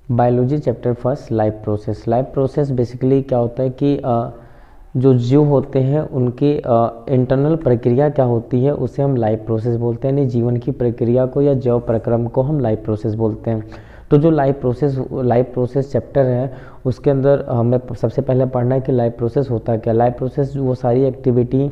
Biology chapter first, life process. Life process basically क्या होता है कि जो जीव होते हैं उनकी इंटरनल प्रक्रिया क्या होती है उसे हम लाइफ प्रोसेस बोलते हैं। यानी जीवन की प्रक्रिया को या जैव प्रक्रम को हम लाइफ प्रोसेस बोलते हैं। तो जो लाइफ प्रोसेस चैप्टर है उसके अंदर हमें सबसे पहले पढ़ना है कि लाइफ प्रोसेस होता क्या। लाइफ प्रोसेस वो सारी एक्टिविटी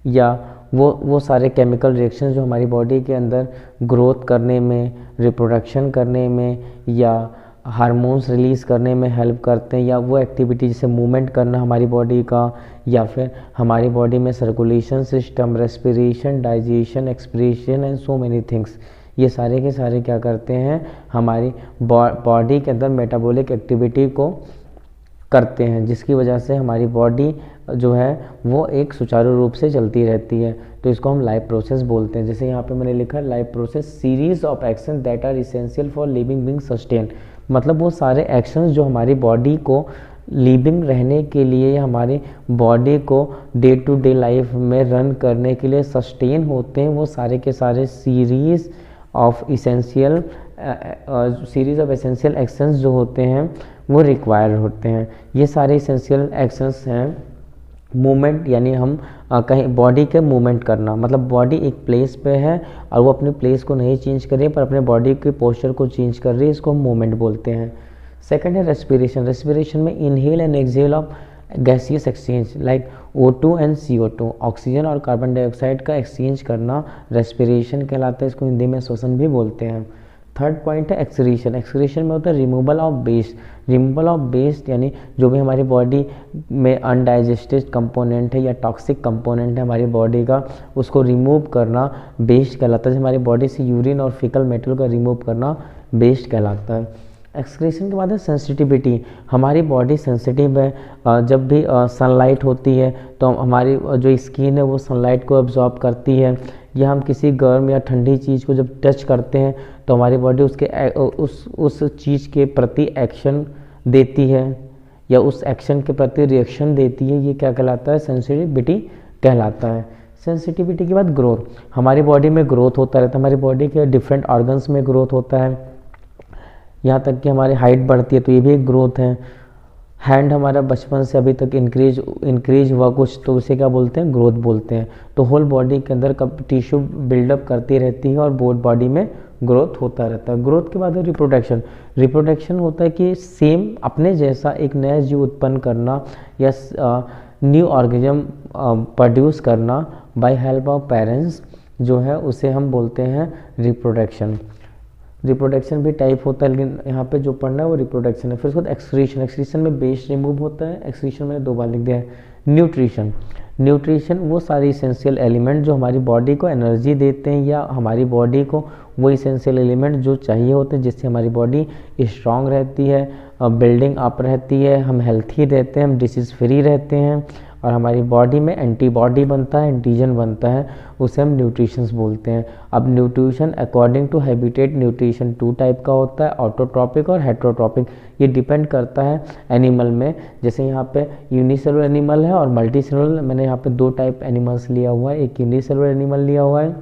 या वो सारे केमिकल रिएक्शन जो हमारी बॉडी के अंदर ग्रोथ करने में, रिप्रोडक्शन करने में या हार्मोन्स रिलीज़ करने में हेल्प करते हैं, या वो एक्टिविटी जैसे मूवमेंट करना हमारी बॉडी का, या फिर हमारी बॉडी में circulation system, respiration, digestion, expression and so many things, ये सारे के सारे क्या करते हैं हमारी बॉडी के अंदर मेटाबॉलिक एक्टिविटी को करते हैं, जिसकी वजह से हमारी बॉडी जो है वो एक सुचारू रूप से चलती रहती है। तो इसको हम लाइफ प्रोसेस बोलते हैं। जैसे यहाँ पे मैंने लिखा है life process series of action that are essential for living being sustain. मतलब वो सारे एक्शंस जो हमारी बॉडी को लिविंग रहने के लिए, हमारी बॉडी को डे टू डे लाइफ में रन करने के लिए सस्टेन होते हैं, वो सारे के सारे सीरीज ऑफ एसेंशियल एक्शंस जो होते हैं वो रिक्वायर होते हैं। ये सारे एसेंशियल एक्शंस हैं मूवमेंट, यानी हम कहीं बॉडी के मूवमेंट करना, मतलब बॉडी एक प्लेस पे है और वो अपने प्लेस को नहीं चेंज कर रही है पर अपने बॉडी के पोस्चर को चेंज कर रही है, इसको हम मूवमेंट बोलते हैं। सेकंड है रेस्पिरेशन। रेस्पिरेशन में inhale and exhale of gaseous exchange like O2 and CO2, oxygen और कार्बन डाइऑक्साइड का एक्सचेंज करना रेस्पिरेशन कहलाता है, इसको हिंदी में श्वसन भी बोलते हैं। थर्ड पॉइंट है एक्सक्रीशन। एक्सक्रीशन में होता है removal of waste. Removal of waste यानी जो भी हमारी बॉडी में अनडाइजेस्टेड कंपोनेंट है या टॉक्सिक कंपोनेंट है हमारी बॉडी का, उसको रिमूव करना वेस्ट कहलाता है। हमारी बॉडी से यूरिन और फीकल मैटर का रिमूव करना वेस्ट कहलाता है। एक्सक्रीशन के बाद है सेंसिटिविटी। हमारी बॉडी सेंसिटिव है, जब भी सनलाइट होती है तो हमारी जो स्किन है वो सनलाइट को एब्जॉर्ब करती है, या हम किसी गर्म या ठंडी चीज़ को जब टच करते हैं तो हमारी बॉडी उस चीज़ के प्रति एक्शन देती है या उस एक्शन के प्रति रिएक्शन देती है। ये क्या कहलाता है? सेंसिटिविटी कहलाता है। सेंसिटिविटी के बाद ग्रोथ। हमारी बॉडी में ग्रोथ होता रहता है, हमारी बॉडी के डिफरेंट ऑर्गन्स में ग्रोथ होता है, यहाँ तक कि हमारी हाइट बढ़ती है तो ये भी एक ग्रोथ है। हैंड हमारा बचपन से अभी तक इंक्रीज हुआ कुछ तो उसे क्या बोलते हैं? ग्रोथ बोलते हैं। तो होल बॉडी के अंदर टिश्यू बिल्डअप करती रहती है और बॉडी में ग्रोथ होता रहता है। ग्रोथ के बाद है रिप्रोडक्शन। रिप्रोडक्शन होता है कि सेम अपने जैसा एक नया जीव उत्पन्न करना या न्यू ऑर्गेनिज्म प्रोड्यूस करना बाय हेल्प ऑफ पेरेंट्स, जो है उसे हम बोलते हैं रिप्रोडक्शन। रिप्रोडक्शन भी टाइप होता है, लेकिन यहाँ पे जो पढ़ना है वो रिप्रोडक्शन है। फिर उसके बाद एक्सक्रीशन। एक्सक्रीशन में वेस्ट रिमूव होता है। एक्सक्रीशन मैंने 2 बार लिख दिया है। न्यूट्रिशन। न्यूट्रिशन वो सारे इसेंशियल एलिमेंट जो हमारी बॉडी को एनर्जी देते हैं या हमारी बॉडी को वो इसेंशियल एलिमेंट जो चाहिए होते हैं जिससे हमारी बॉडी स्ट्रांग रहती है, बिल्डिंग अप रहती है, हम हेल्थी रहते हैं, हम डिसीज़ फ्री रहते हैं और हमारी बॉडी में एंटीबॉडी बनता है, एंटीजन बनता है, उसे हम न्यूट्रिशंस बोलते हैं। अब nutrition according to habitat nutrition 2 type का होता है, ऑटोट्रॉपिक और हेट्रोट्रॉपिक। ये डिपेंड करता है एनिमल में। जैसे यहाँ पे यूनिसेलुलर एनिमल है और मल्टीसेलुलर। मैंने यहाँ पे 2 टाइप एनिमल्स लिया हुआ है, एक यूनिसेलुलर एनिमल लिया हुआ है,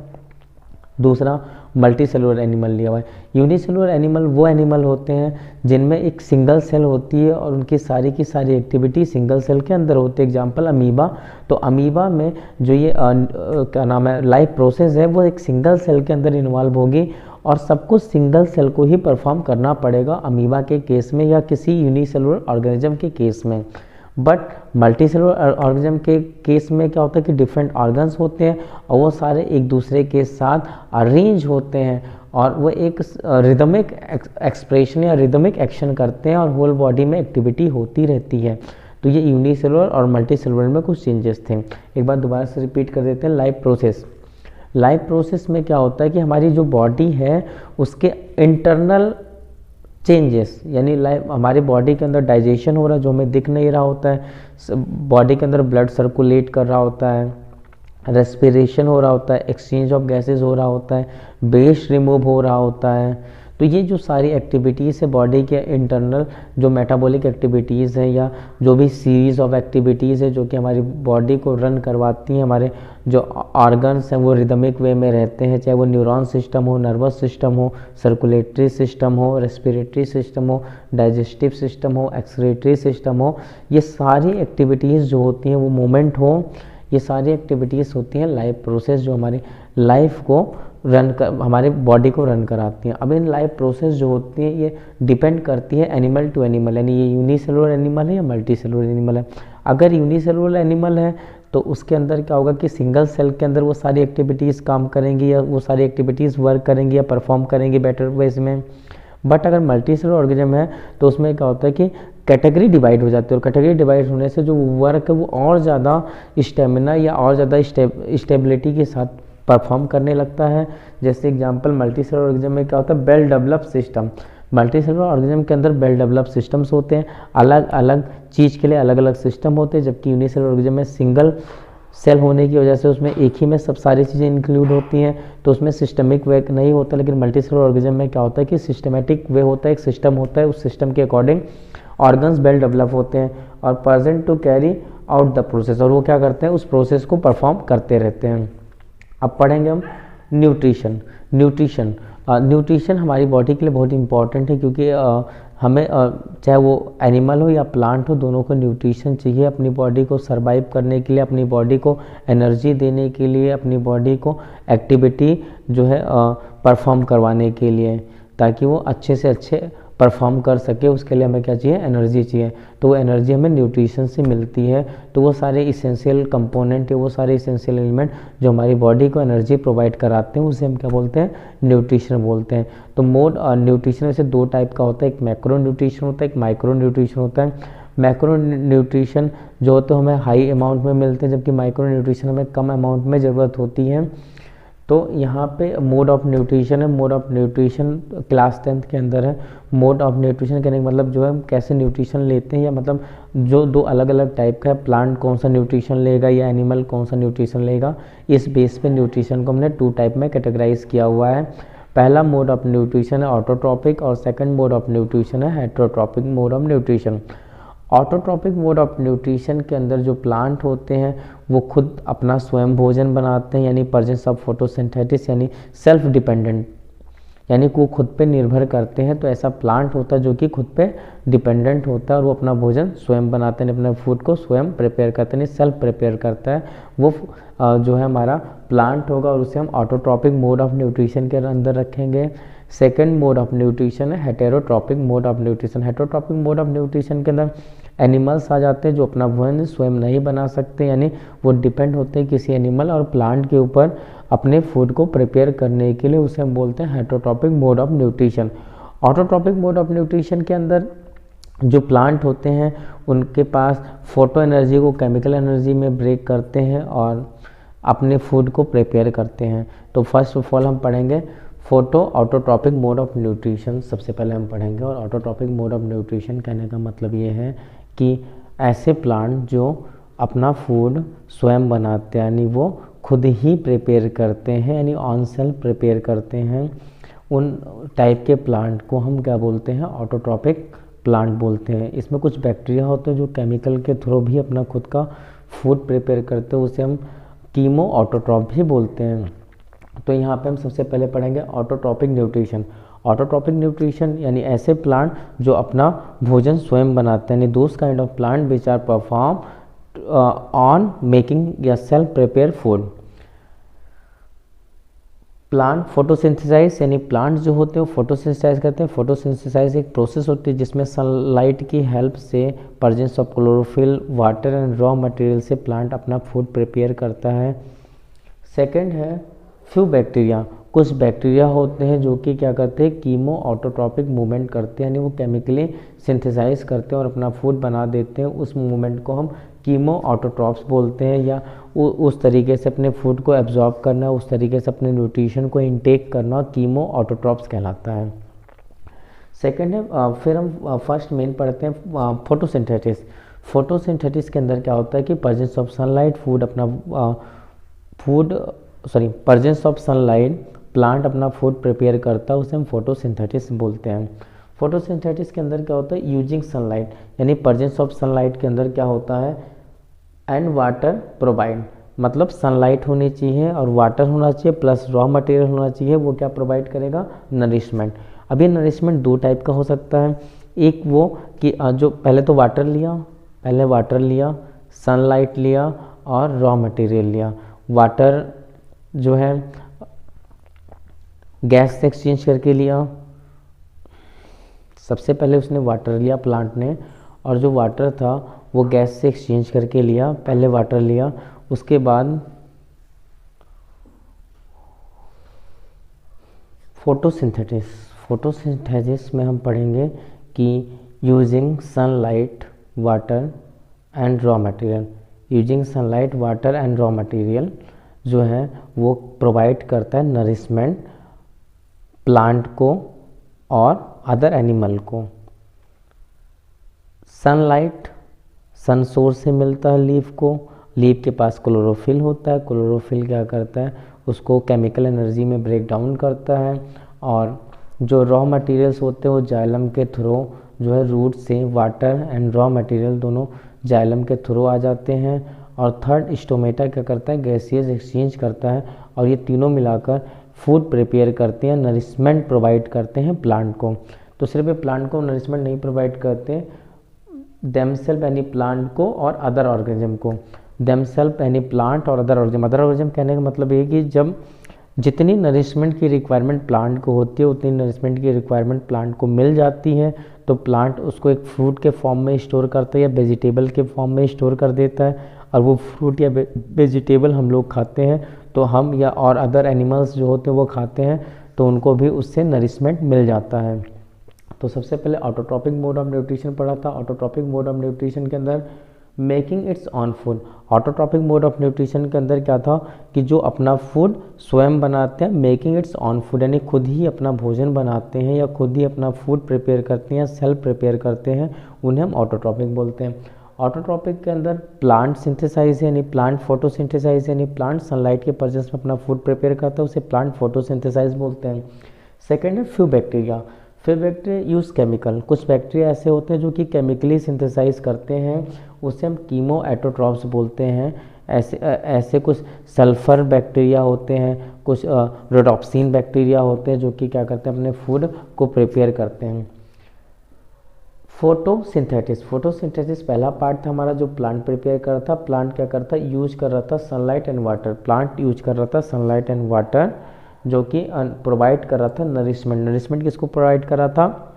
दूसरा मल्टीसेलुलर एनिमल लिया हुआ है। यूनिसेलुलर एनिमल वो एनिमल होते हैं जिनमें एक सिंगल सेल होती है और उनकी सारी की सारी एक्टिविटी सिंगल सेल के अंदर होती है। Example amoeba. तो अमीबा में जो ये क्या नाम है लाइफ प्रोसेस है वो एक सिंगल सेल के अंदर इन्वॉल्व होगी और सब कुछ सिंगल सेल को ही परफॉर्म करना पड़ेगा अमीबा के केस में या किसी यूनिसेलुलर ऑर्गेनिज्म के केस में। बट मल्टीसेलुलर ऑर्गेनिज्म के केस में क्या होता है कि डिफरेंट ऑर्गन्स होते हैं और वो सारे एक दूसरे के साथ अरेंज होते हैं और वो एक रिदमिक एक्सप्रेशन या रिदमिक एक्शन करते हैं और होल बॉडी में एक्टिविटी होती रहती है। तो ये यूनिसेलुलर और मल्टीसेलुलर में कुछ चेंजेस थे। एक बार दोबारा से रिपीट कर देते हैं। Life process. लाइफ प्रोसेस में क्या होता है कि हमारी जो बॉडी है उसके इंटरनल चेंजेस, यानी लाइफ हमारी बॉडी के अंदर डाइजेशन हो रहा है जो हमें दिख नहीं रहा होता है, बॉडी के अंदर ब्लड सर्कुलेट कर रहा होता है, रेस्पिरेशन हो रहा होता है, एक्सचेंज ऑफ गैसेस हो रहा होता है, वेस्ट रिमूव हो रहा होता है। तो तो ये जो सारी एक्टिविटीज़ है बॉडी के इंटरनल जो मेटाबॉलिक एक्टिविटीज़ हैं या जो भी सीरीज़ ऑफ एक्टिविटीज़ है जो कि हमारी बॉडी को रन करवाती हैं, हमारे जो ऑर्गन्स हैं वो रिदमिक वे में रहते हैं, चाहे वो न्यूरॉन सिस्टम हो, नर्वस सिस्टम हो, सर्कुलेटरी सिस्टम हो, रेस्पिरेटरी सिस्टम हो, डाइजेस्टिव सिस्टम हो, एक्सक्रीटरी सिस्टम हो, ये सारी एक्टिविटीज़ जो होती हैं वो मूवमेंट हो, ये सारी एक्टिविटीज़ होती हैं लाइफ प्रोसेस जो हमारी लाइफ को हमारे बॉडी को रन कराती हैं। अब इन लाइफ प्रोसेस जो होती हैं ये डिपेंड करती है एनिमल टू एनिमल, यानी ये यूनिसेलुलर एनिमल है या मल्टी सेलुलर एनिमल है। अगर यूनिसेलुलर एनिमल है तो उसके अंदर क्या होगा कि सिंगल सेल के अंदर वो सारी एक्टिविटीज़ काम करेंगी या वो सारी एक्टिविटीज़ वर्क करेंगी या परफॉर्म करेंगी बेटर वेज में। बट अगर मल्टी सेलुलर ऑर्गेनिज्म है तो उसमें क्या होता है कि कैटेगरी डिवाइड हो जाती है, और कैटेगरी डिवाइड होने से जो वर्क है वो और ज़्यादा स्टेमिना या और ज़्यादा स्टेबिलिटी के साथ परफॉर्म करने लगता है। जैसे एग्जांपल मल्टी सेलुलर ऑर्गेनिज्म में क्या होता है, well developed system. Multi cellular organism के अंदर वेल डेवलप्ड सिस्टम्स होते हैं, अलग अलग चीज़ के लिए अलग अलग सिस्टम होते हैं, जबकि यूनिसेलुलर ऑर्गेनिज्म में सिंगल सेल होने की वजह से उसमें एक ही में सब सारी चीज़ें इंक्लूड होती हैं, तो उसमें सिस्टमिक वे नहीं होता। लेकिन मल्टी सेलुलर ऑर्गेनिज्म में क्या होता है कि सिस्टमेटिक वे होता है, एक सिस्टम होता है, उस सिस्टम के अकॉर्डिंग ऑर्गन्स वेल डेवलप होते हैं और present to carry out the process, और वो क्या करते हैं उस प्रोसेस को परफॉर्म करते रहते हैं। अब पढ़ेंगे हम न्यूट्रिशन। न्यूट्रिशन हमारी बॉडी के लिए बहुत इंपॉर्टेंट है, क्योंकि हमें चाहे वो एनिमल हो या प्लांट हो, दोनों को न्यूट्रिशन चाहिए अपनी बॉडी को सरवाइव करने के लिए, अपनी बॉडी को एनर्जी देने के लिए, अपनी बॉडी को एक्टिविटी जो है परफॉर्म करवाने के लिए, ताकि वो अच्छे से अच्छे परफॉर्म कर सके। उसके लिए हमें क्या चाहिए, एनर्जी चाहिए। तो वो एनर्जी हमें न्यूट्रिशन से मिलती है। तो वो सारे इसेंशियल कंपोनेंट है, वो सारे इसेंशियल एलिमेंट जो हमारी बॉडी को एनर्जी प्रोवाइड कराते हैं, उसे हम क्या बोलते हैं, न्यूट्रिशन बोलते हैं। तो मोड न्यूट्रिशन में से दो टाइप का होता है, एक मैक्रो न्यूट्रिशन होता है, एक माइक्रो न्यूट्रिशन होता है। मैक्रो न्यूट्रिशन जो होते हैं हमें हाई अमाउंट में मिलते हैं, जबकि माइक्रो न्यूट्रिशन हमें कम अमाउंट में ज़रूरत होती है। तो यहाँ पे मोड ऑफ न्यूट्रिशन है, mode of nutrition class 10th के अंदर है। मोड ऑफ न्यूट्रिशन कहने का मतलब जो है हम कैसे न्यूट्रिशन लेते हैं, या मतलब जो दो अलग अलग टाइप का है, प्लांट कौन सा न्यूट्रिशन लेगा या एनिमल कौन सा न्यूट्रिशन लेगा, इस बेस पे न्यूट्रिशन को हमने 2 टाइप में कैटेगराइज किया हुआ है। पहला मोड ऑफ न्यूट्रिशन है ऑटोट्रॉपिक, और सेकंड मोड ऑफ न्यूट्रिशन है heterotrophic mode of nutrition. Autotrophic mode of nutrition के अंदर जो प्लांट होते हैं वो खुद अपना स्वयं भोजन बनाते हैं, यानी प्रेजेंस ऑफ फोटोसिंथेसिस, यानी सेल्फ डिपेंडेंट, यानी वो खुद पे निर्भर करते हैं। तो ऐसा प्लांट होता है जो कि खुद पे डिपेंडेंट होता है और वो अपना भोजन स्वयं बनाते हैं, अपने फूड को स्वयं प्रिपेयर करते हैं, सेल्फ प्रिपेयर करता है। वो जो है हमारा प्लांट होगा और उसे हम ऑटोट्रॉपिक मोड ऑफ न्यूट्रिशन के अंदर रखेंगे। सेकेंड मोड ऑफ न्यूट्रिशन है heterotrophic mode of nutrition. Heterotrophic mode of nutrition के अंदर एनिमल्स आ जाते हैं जो अपना भोजन स्वयं नहीं बना सकते, यानी वो डिपेंड होते हैं किसी एनिमल और प्लांट के ऊपर अपने फूड को प्रिपेयर करने के लिए, उसे हम बोलते हैं heterotrophic mode of nutrition. Autotrophic mode of nutrition के अंदर जो प्लांट होते हैं उनके पास फोटो एनर्जी को केमिकल एनर्जी में ब्रेक करते हैं और अपने फूड को प्रिपेयर करते हैं। तो फर्स्ट ऑफ ऑल हम पढ़ेंगे ऑटोट्रॉपिक मोड ऑफ न्यूट्रिशन सबसे पहले हम पढ़ेंगे। और ऑटोट्रॉपिक मोड ऑफ न्यूट्रिशन कहने का मतलब ये है कि ऐसे प्लांट जो अपना फूड स्वयं बनाते हैं, यानी वो खुद ही प्रिपेयर करते हैं, यानी ऑन सेल्फ प्रिपेयर करते हैं, उन टाइप के प्लांट को हम क्या बोलते हैं, ऑटोट्रॉपिक प्लांट बोलते हैं। इसमें कुछ बैक्टीरिया होते हैं जो केमिकल के थ्रू भी अपना खुद का फूड प्रिपेयर करते हैं, उसे हम कीमो ऑटोट्रॉप भी बोलते हैं। तो यहाँ पे हम सबसे पहले पढ़ेंगे ऑटोट्रॉपिक न्यूट्रिशन। ऑटोट्रॉपिक न्यूट्रिशन यानी ऐसे प्लांट जो अपना भोजन स्वयं बनाते हैं, यानी those kind of plant which are perform on making या self prepare food. Plant photosynthesise, यानी प्लांट जो होते हैं वो फोटोसिंथेसाइज करते हैं। फोटोसिंथेसाइज एक प्रोसेस होती है जिसमें सनलाइट की हेल्प से presence of chlorophyll, water and raw material से प्लांट अपना फूड प्रिपेयर करता है। सेकंड है फ्यू बैक्टीरिया। कुछ बैक्टीरिया होते हैं जो कि क्या करते हैं, कीमो ऑटोट्रॉपिक मूवमेंट करते हैं, यानी वो केमिकली सिंथेसाइज करते हैं और अपना फूड बना देते हैं। उस मूवमेंट को हम कीमो ऑटोट्रॉप्स बोलते हैं, या उस तरीके से अपने फूड को एब्जॉर्ब करना, उस तरीके से अपने न्यूट्रिशन को इनटेक करना कीमो ऑटोट्रॉप्स कहलाता है। सेकेंड है फिर हम फर्स्ट मेन पढ़ते हैं फोटोसिंथेसिस। फोटोसिंथेसिस के अंदर क्या होता है कि presence of sunlight, presence of sunlight plant अपना फूड प्रिपेयर करता है उसे हम फोटोसिंथेसिस बोलते हैं। फोटोसिंथेसिस के अंदर क्या होता है, यूजिंग सनलाइट, यानी प्रेजेंस ऑफ सनलाइट के अंदर क्या होता है, एंड वाटर प्रोवाइड, मतलब सनलाइट होनी चाहिए और वाटर होना चाहिए प्लस रॉ मटेरियल होना चाहिए, वो क्या प्रोवाइड करेगा, नरिशमेंट। अब ये नरिशमेंट दो टाइप का हो सकता है, एक वो कि जो पहले तो वाटर लिया, पहले वाटर लिया, सनलाइट लिया और रॉ मटेरियल लिया। वाटर जो है गैस से एक्सचेंज करके लिया, सबसे पहले उसने वाटर लिया प्लांट ने, और जो वाटर था वो गैस से एक्सचेंज करके लिया, पहले वाटर लिया, उसके बाद फोटोसिंथेसिस, फोटोसिंथेसिस में हम पढ़ेंगे कि using sunlight water and raw material, using sunlight water and raw material जो है वो प्रोवाइड करता है नरिशमेंट प्लांट को और अदर एनिमल को। सनलाइट सन सोर्स से मिलता है लीफ को, लीफ के पास क्लोरोफिल होता है, क्लोरोफिल क्या करता है, उसको केमिकल एनर्जी में ब्रेक डाउन करता है, और जो रॉ मटेरियल्स होते हैं वो जाइलम के थ्रू जो है रूट से वाटर एंड रॉ मटेरियल दोनों जाइलम के थ्रू आ जाते हैं, और थर्ड स्टोमेटा क्या करता है, गैसियस एक्सचेंज करता है, और ये तीनों मिलाकर फूड प्रिपेयर करते हैं, नरिशमेंट प्रोवाइड करते हैं प्लांट को। तो सिर्फ प्लांट को नरिशमेंट नहीं प्रोवाइड करते, देमसेल्फ यानी प्लांट को और अदर ऑर्गेनिज्म को, देमसेल्फ यानी प्लांट और अदर ऑर्गेनिज्म। अदर ऑर्गेनिज्म कहने का मतलब ये कि जब जितनी नरिशमेंट की रिक्वायरमेंट प्लांट को होती है उतनी नरिशमेंट की रिक्वायरमेंट प्लांट को मिल जाती है, तो प्लांट उसको एक फ्रूट के फॉर्म में स्टोर करता है या वेजिटेबल के फॉर्म में स्टोर कर देता है, और वो फ्रूट या वेजिटेबल हम लोग खाते हैं, तो हम या और अदर एनिमल्स जो होते हैं वो खाते हैं, तो उनको भी उससे नरिशमेंट मिल जाता है। तो सबसे पहले ऑटोट्रॉपिक मोड ऑफ न्यूट्रिशन पढ़ा था। ऑटोट्रॉपिक मोड ऑफ न्यूट्रिशन के अंदर making it's on food, autotrophic mode of nutrition के अंदर क्या था कि जो अपना फूड स्वयं बनाते हैं, मेकिंग इट्स ऑन फूड यानी खुद ही अपना भोजन बनाते हैं या खुद ही अपना फूड प्रिपेयर करते हैं या सेल्फ प्रिपेयर करते हैं, उन्हें हम ऑटोट्रॉपिक बोलते हैं। ऑटोट्रॉपिक के अंदर प्लांट सिंथेसाइज यानी प्लांट फोटोसिंथेसाइज यानी प्लांट सनलाइट के प्रेजेंस में अपना फूड प्रिपेयर करता है, उसे प्लांट फोटोसिंथेसाइज बोलते हैं। सेकेंड है फ्यू बैक्टीरिया, फिर बैक्टीरिया यूज़ केमिकल, कुछ बैक्टीरिया ऐसे होते हैं जो कि केमिकली सिंथेसाइज करते हैं, उसे हम कीमो एटोट्रॉप्स बोलते हैं। ऐसे कुछ सल्फर बैक्टीरिया होते हैं, कुछ रोडोप्सिन बैक्टीरिया होते हैं जो कि क्या करते हैं, अपने फूड को प्रिपेयर करते हैं। फोटोसिंथेसिस, फोटोसिंथेसिस पहला पार्ट था हमारा जो प्लांट प्रिपेयर कर रहा था, प्लांट क्या करता है, यूज कर रहा था sunlight and water, plant use कर रहा था सनलाइट एंड वाटर जो कि प्रोवाइड कर रहा था नरिशमेंट, नरिशमेंट किसको प्रोवाइड कर रहा था,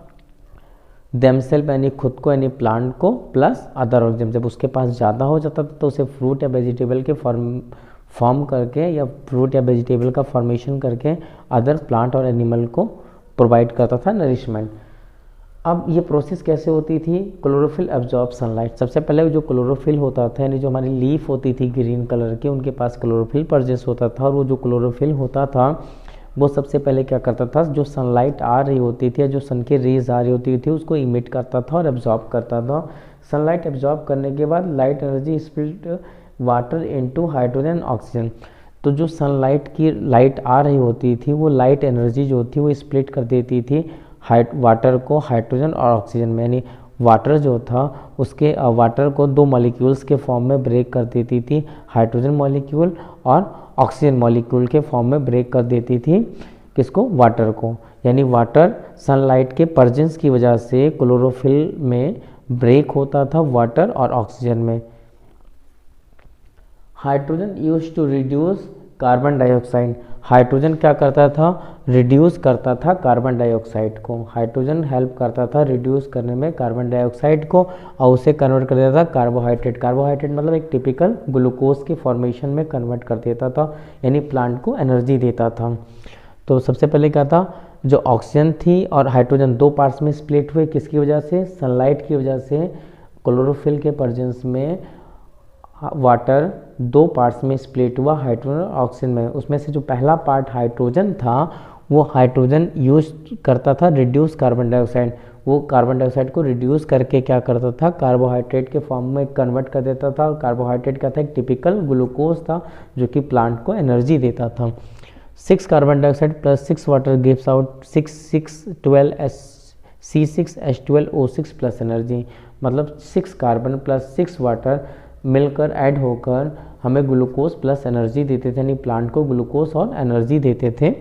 देमसेल्फ यानी खुद को यानी प्लांट को प्लस अदर ऑर्गेनिज्म। जब उसके पास ज़्यादा हो जाता था तो उसे फ्रूट या वेजिटेबल के फॉर्म करके या फ्रूट या वेजिटेबल का फॉर्मेशन करके अदर प्लांट और एनिमल को प्रोवाइड करता था नरिशमेंट। अब ये प्रोसेस कैसे होती थी, क्लोरोफिल एब्जॉर्ब सनलाइट, सबसे पहले जो क्लोरोफिल होता था यानी जो हमारी लीफ होती थी ग्रीन कलर की, उनके पास क्लोरोफिल प्रेजेंस होता था, और वो जो क्लोरोफिल होता था वो सबसे पहले क्या करता था, जो सनलाइट आ रही होती थी या जो सन की रेज आ रही होती थी उसको इमिट करता था और एब्जॉर्ब करता था। सनलाइट एब्जॉर्ब करने के बाद light energy split water into hydrogen oxygen, तो जो सनलाइट की लाइट आ रही होती थी वो लाइट एनर्जी जो थी वो स्प्लिट कर देती थी वाटर को हाइड्रोजन और ऑक्सीजन में, यानी वाटर जो था उसके वाटर को दो मॉलिक्यूल्स के फॉर्म में ब्रेक कर देती थी, हाइड्रोजन मॉलिक्यूल और ऑक्सीजन मॉलिक्यूल के फॉर्म में ब्रेक कर देती थी किसको, वाटर को। यानी वाटर सनलाइट के प्रेजेंस की वजह से क्लोरोफिल में ब्रेक होता था वाटर और ऑक्सीजन में। Hydrogen use to reduce carbon dioxide, hydrogen क्या करता था, रिड्यूस करता था कार्बन डाइऑक्साइड को, हाइड्रोजन हेल्प करता था रिड्यूस करने में कार्बन डाइऑक्साइड को, और उसे कन्वर्ट कर देता था कार्बोहाइड्रेट, कार्बोहाइड्रेट मतलब एक टिपिकल ग्लूकोज के फॉर्मेशन में कन्वर्ट कर देता था, यानी प्लांट को एनर्जी देता था। तो सबसे पहले क्या था, जो ऑक्सीजन थी और हाइड्रोजन दो पार्ट्स में स्प्लिट हुए, किसकी वजह से, सनलाइट की वजह से, क्लोरोफिल के प्रेजेंस में वाटर दो पार्ट्स में स्प्लिट हुआ हाइड्रोजन और ऑक्सीजन में। उसमें से जो पहला पार्ट हाइड्रोजन था वो हाइड्रोजन यूज करता था रिड्यूस कार्बन डाइऑक्साइड, वो कार्बन डाइऑक्साइड को रिड्यूस करके क्या करता था, कार्बोहाइड्रेट के फॉर्म में कन्वर्ट कर देता था, और कार्बोहाइड्रेट क्या था, एक टिपिकल ग्लूकोज था जो कि प्लांट को एनर्जी देता था। 6 carbon dioxide plus 6 water gives out 6 C6H12O6 plus energy, मतलब 6 कार्बन प्लस 6 वाटर मिलकर ऐड होकर हमें ग्लूकोज प्लस एनर्जी देते थे, यानी प्लांट को ग्लूकोज और एनर्जी देते थे।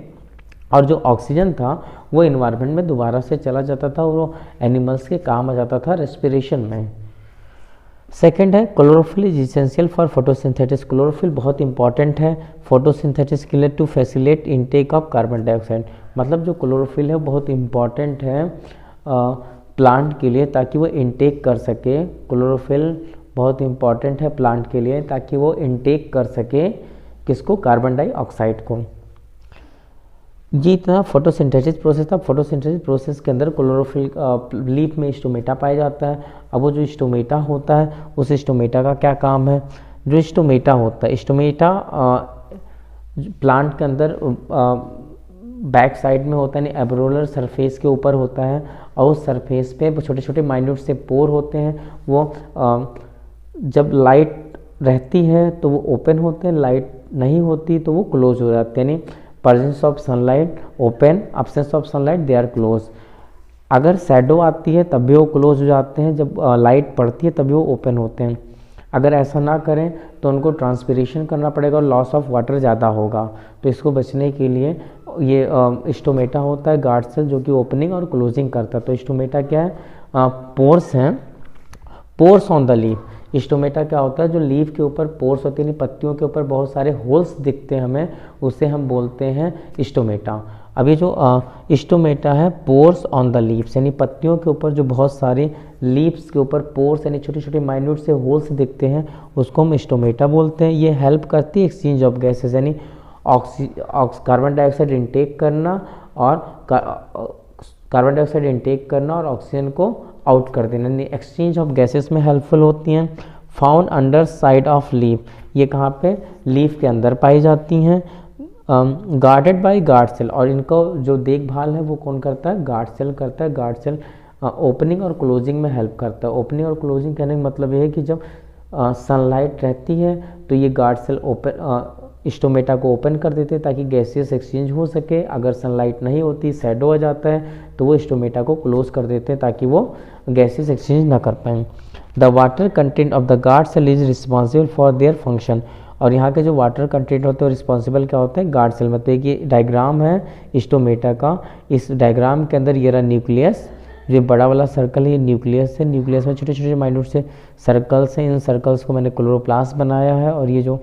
और जो ऑक्सीजन था वो इन्वायरमेंट में दोबारा से चला जाता था और वो एनिमल्स के काम आ जाता था रेस्पिरेशन में। सेकेंड है chlorophyll is essential for photosynthesis. Chlorophyll बहुत इंपॉर्टेंट है फोटोसिंथेसिस के लिए to facilitate intake of carbon dioxide, मतलब जो क्लोरोफिल है बहुत इंपॉर्टेंट है प्लांट के लिए ताकि वो इनटेक कर सके। क्लोरोफिल बहुत इंपॉर्टेंट है प्लांट के लिए ताकि वो इनटेक कर सके किसको, कार्बन डाइऑक्साइड को। ये इतना फोटोसिंथेसिस प्रोसेस था। फोटोसिंथेसिस प्रोसेस के अंदर क्लोरोफिल लीफ में स्टोमेटा पाया जाता है। अब वो जो स्टोमेटा होता है उस स्टोमेटा का क्या काम है, जो स्टोमेटा होता है, स्टोमेटा प्लांट के अंदर बैक साइड में होता है, यानी एब्रोलर सरफेस के ऊपर होता है और उस सरफेस पे छोटे छोटे माइन्यूट से पोर होते हैं। वो जब लाइट रहती है तो वो ओपन होते हैं, लाइट नहीं होती तो वो क्लोज हो जाते हैं, यानी presence of sunlight open, absence of sunlight they are close. अगर शैडो आती है तब भी वो क्लोज हो जाते हैं, जब लाइट पड़ती है तभी वो ओपन होते हैं। अगर ऐसा ना करें तो उनको ट्रांसपिरेशन करना पड़ेगा और लॉस ऑफ वाटर ज़्यादा होगा। तो इसको बचने के लिए ये स्टोमेटा होता है गार्ड सेल जो कि ओपनिंग और क्लोजिंग करता है। तो स्टोमेटा क्या है, पोर्स हैं, pores on the leaf. Stomata क्या होता है, जो लीफ के ऊपर पोर्स होते हैं, पत्तियों के ऊपर बहुत सारे होल्स दिखते हैं हमें, उसे हम बोलते हैं स्टोमेटा। अभी जो स्टोमेटा है पोर्स ऑन द लीव्स, यानी पत्तियों के ऊपर जो बहुत सारे लीव्स के ऊपर पोर्स यानी छोटे छोटे माइन्यूट से होल्स दिखते हैं उसको हम स्टोमेटा बोलते हैं। ये हेल्प करती है एक्सचेंज ऑफ गैसेस, यानी कार्बन डाइऑक्साइड इनटेक करना और कार्बन डाइऑक्साइड इनटेक करना और ऑक्सीजन को आउट कर देना, यानी एक्सचेंज ऑफ गैसेस में हेल्पफुल होती हैं। Found under side of leaf, ये कहाँ पे, लीफ के अंदर पाई जाती हैं। गार्डेड बाय गार्ड सेल, और इनको जो देखभाल है वो कौन करता है, गार्ड सेल करता है। गार्ड सेल ओपनिंग और क्लोजिंग में हेल्प करता है। ओपनिंग और क्लोजिंग कहने का मतलब ये है कि जब सनलाइट रहती है तो ये गार्ड सेल स्टोमेटा को ओपन कर देते हैं ताकि गैसेस एक्सचेंज हो सके। अगर सनलाइट नहीं होती, शैडो आ जाता है, तो वो स्टोमेटा को क्लोज कर देते हैं ताकि वो गैसेस एक्सचेंज ना कर पाएँ। The water content of the guard cell is responsible for their function, और यहाँ के जो वाटर कंटेंट होते हैं रिस्पॉन्सिबल क्या होते हैं, गार्ड सेल। मतलब ये डायग्राम है स्टोमेटा का। इस डायग्राम के अंदर ये रहा न्यूक्लियस, जो बड़ा वाला सर्कल है ये न्यूक्लियस है। न्यूक्लियस में छोटे छोटे माइन्यूट से सर्कल्स हैं, इन सर्कल्स को मैंने क्लोरोप्लास्ट बनाया है। और ये जो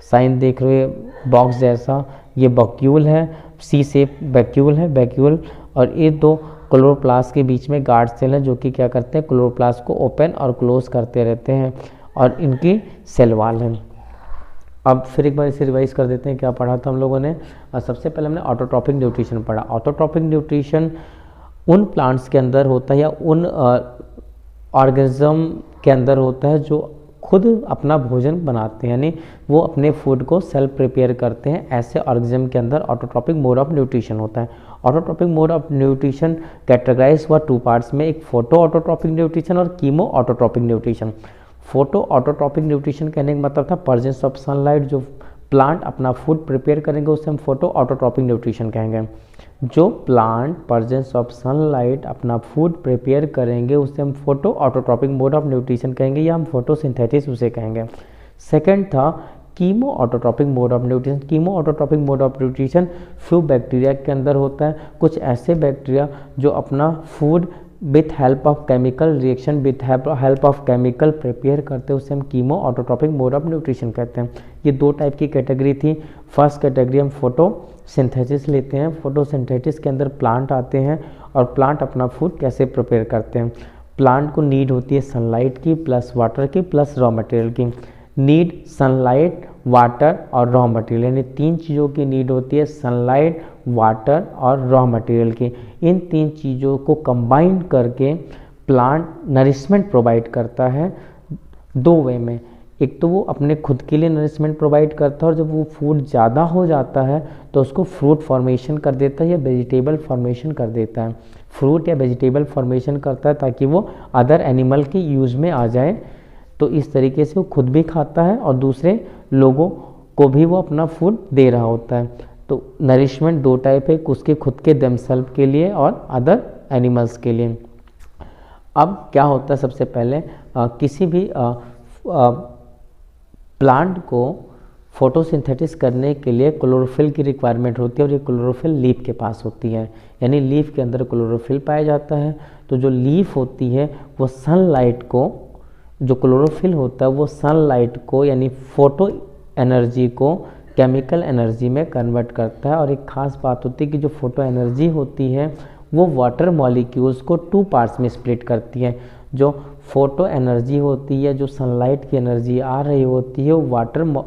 साइन देख रहे हो बॉक्स जैसा, ये वैक्यूल है, सी शेप वैक्यूल है, वैक्यूल। और ये दो क्लोरोप्लास्ट के बीच में गार्ड सेल है जो कि क्या करते हैं, क्लोरोप्लास्ट को ओपन और क्लोज करते रहते हैं, और इनकी सेल वाल है। अब फिर एक बार इसे रिवाइज कर देते हैं, क्या पढ़ा था हम लोगों ने। सबसे पहले हमने ऑटोट्रॉपिक न्यूट्रिशन पढ़ा। ऑटोट्रॉपिक न्यूट्रिशन उन प्लांट्स के अंदर होता है या उन ऑर्गेनिज्म के अंदर होता है जो खुद अपना भोजन बनाते हैं, यानी वो अपने फूड को सेल्फ प्रिपेयर करते हैं। ऐसे ऑर्गेनिज्म के अंदर ऑटोट्रॉपिक मोड ऑफ न्यूट्रिशन होता है। Autotrophic mode of nutrition categorise हुआ 2 पार्ट्स में, एक फोटो ऑटोट्रॉपिक न्यूट्रिशन और chemo autotrophic nutrition. Photo autotrophic nutrition कहने का मतलब था प्रेजेंस ऑफ सनलाइट, जो प्लांट अपना फूड प्रिपेयर करेंगे उसे हम फोटो ऑटोट्रॉपिक न्यूट्रिशन कहेंगे। जो प्लांट प्रेजेंस ऑफ सनलाइट अपना फूड प्रिपेयर करेंगे उसे हम photo autotrophic mode of nutrition कहेंगे, या हम फोटोसिंथेसिस उसे कहेंगे। सेकंड था chemo autotrophic mode of nutrition. Chemo autotrophic mode of nutrition few bacteria के अंदर होता है। कुछ ऐसे बैक्टीरिया जो अपना food with help of chemical reaction, with help of chemical prepare करते हैं, उसे हम chemo autotrophic mode of nutrition कहते हैं। ये 2 टाइप की कैटेगरी थी। फर्स्ट कैटेगरी हम फोटोसिंथेसिस लेते हैं। फोटोसिंथेसिस के अंदर प्लांट आते हैं और प्लांट अपना फूड कैसे प्रिपेयर करते हैं। प्लांट को नीड होती है सनलाइट की प्लस वाटर की प्लस रॉ मटेरियल की। नीड सनलाइट, वाटर और रॉ मटेरियल, यानी 3 चीज़ों की नीड होती है, सनलाइट, वाटर और रॉ मटेरियल की। इन 3 चीज़ों को कंबाइन करके प्लांट नरिशमेंट प्रोवाइड करता है 2 वे में। एक तो वो अपने खुद के लिए नरिशमेंट प्रोवाइड करता है, और जब वो फूड ज़्यादा हो जाता है तो उसको फ्रूट फॉर्मेशन कर देता है या वेजिटेबल फॉर्मेशन कर देता है। फ्रूट या वेजिटेबल फॉर्मेशन करता है ताकि वो अदर एनिमल के यूज़ में आ जाए। तो इस तरीके से वो खुद भी खाता है और दूसरे लोगों को भी वो अपना फूड दे रहा होता है। तो नरिशमेंट दो टाइप है, उसके खुद के देमसेल्फ के लिए और अदर एनिमल्स के लिए। अब क्या होता है, सबसे पहले किसी भी प्लांट को फोटोसिंथेसिस करने के लिए क्लोरोफिल की रिक्वायरमेंट होती है, और ये क्लोरोफिल लीफ के पास होती है, यानी लीफ के अंदर क्लोरोफिल पाया जाता है। तो जो लीफ होती है वो सनलाइट को, जो क्लोरोफिल होता है वो सनलाइट को यानी फोटो एनर्जी को केमिकल एनर्जी में कन्वर्ट करता है। और एक खास बात होती है कि जो फोटो एनर्जी होती है वो वाटर मॉलिक्यूल्स को 2 पार्ट्स में स्प्लिट करती है। जो फोटो एनर्जी होती है, जो सनलाइट की एनर्जी आ रही होती है, वो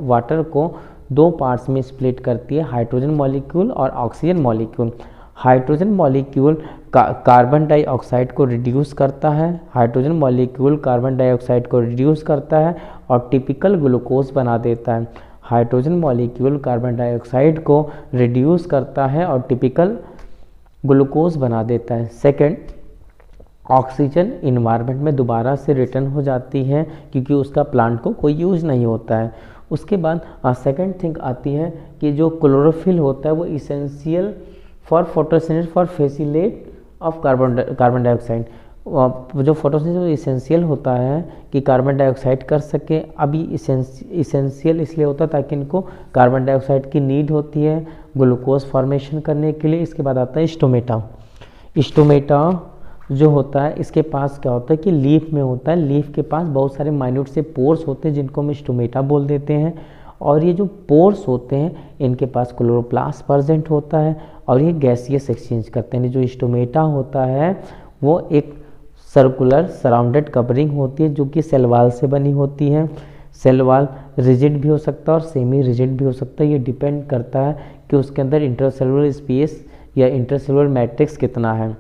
वाटर को 2 पार्ट्स में स्प्लिट करती है, हाइड्रोजन मॉलिक्यूल और oxygen molecule. Hydrogen molecule carbon dioxide को रिड्यूस करता है, हाइड्रोजन मॉलिक्यूल कार्बन डाइऑक्साइड को रिड्यूस करता है और टिपिकल ग्लूकोज बना देता है। हाइड्रोजन मॉलिक्यूल कार्बन डाइऑक्साइड को रिड्यूस करता है और टिपिकल ग्लूकोज बना देता है। सेकंड, ऑक्सीजन इन्वायरमेंट में दोबारा से रिटर्न हो जाती है क्योंकि उसका प्लांट को कोई यूज़ नहीं होता है। उसके बाद सेकंड थिंग आती है कि जो क्लोरोफिल होता है वो essential for photosynthesis for facilitate of carbon dioxide. जो फोटोसिंथेसिस इसेंशियल होता है कि कार्बन डाइऑक्साइड कर सके। अभी इसेंशियल इसलिए होता है ताकि इनको कार्बन डाइऑक्साइड की नीड होती है ग्लूकोज फॉर्मेशन करने के लिए। इसके बाद आता है स्टोमेटा। स्टोमेटा जो होता है इसके पास क्या होता है कि लीफ में होता है, लीफ के पास बहुत सारे माइन्यूट से पोर्स होते हैं जिनको हम स्टोमेटा बोल देते हैं। और ये जो पोर्स होते हैं इनके पास क्लोरोप्लास्ट प्रेजेंट होता है और ये गैसियस एक्सचेंज करते हैं। जो स्टोमेटा होता है वो एक सर्कुलर सराउंडेड कवरिंग होती है जो कि सेल वॉल से बनी होती है। सेल वॉल रिजिड भी हो सकता है और सेमी रिजिड भी हो सकता है, ये डिपेंड करता है कि उसके अंदर इंटरसेलुलर स्पेस या इंटरसेलुलर मैट्रिक्स कितना है।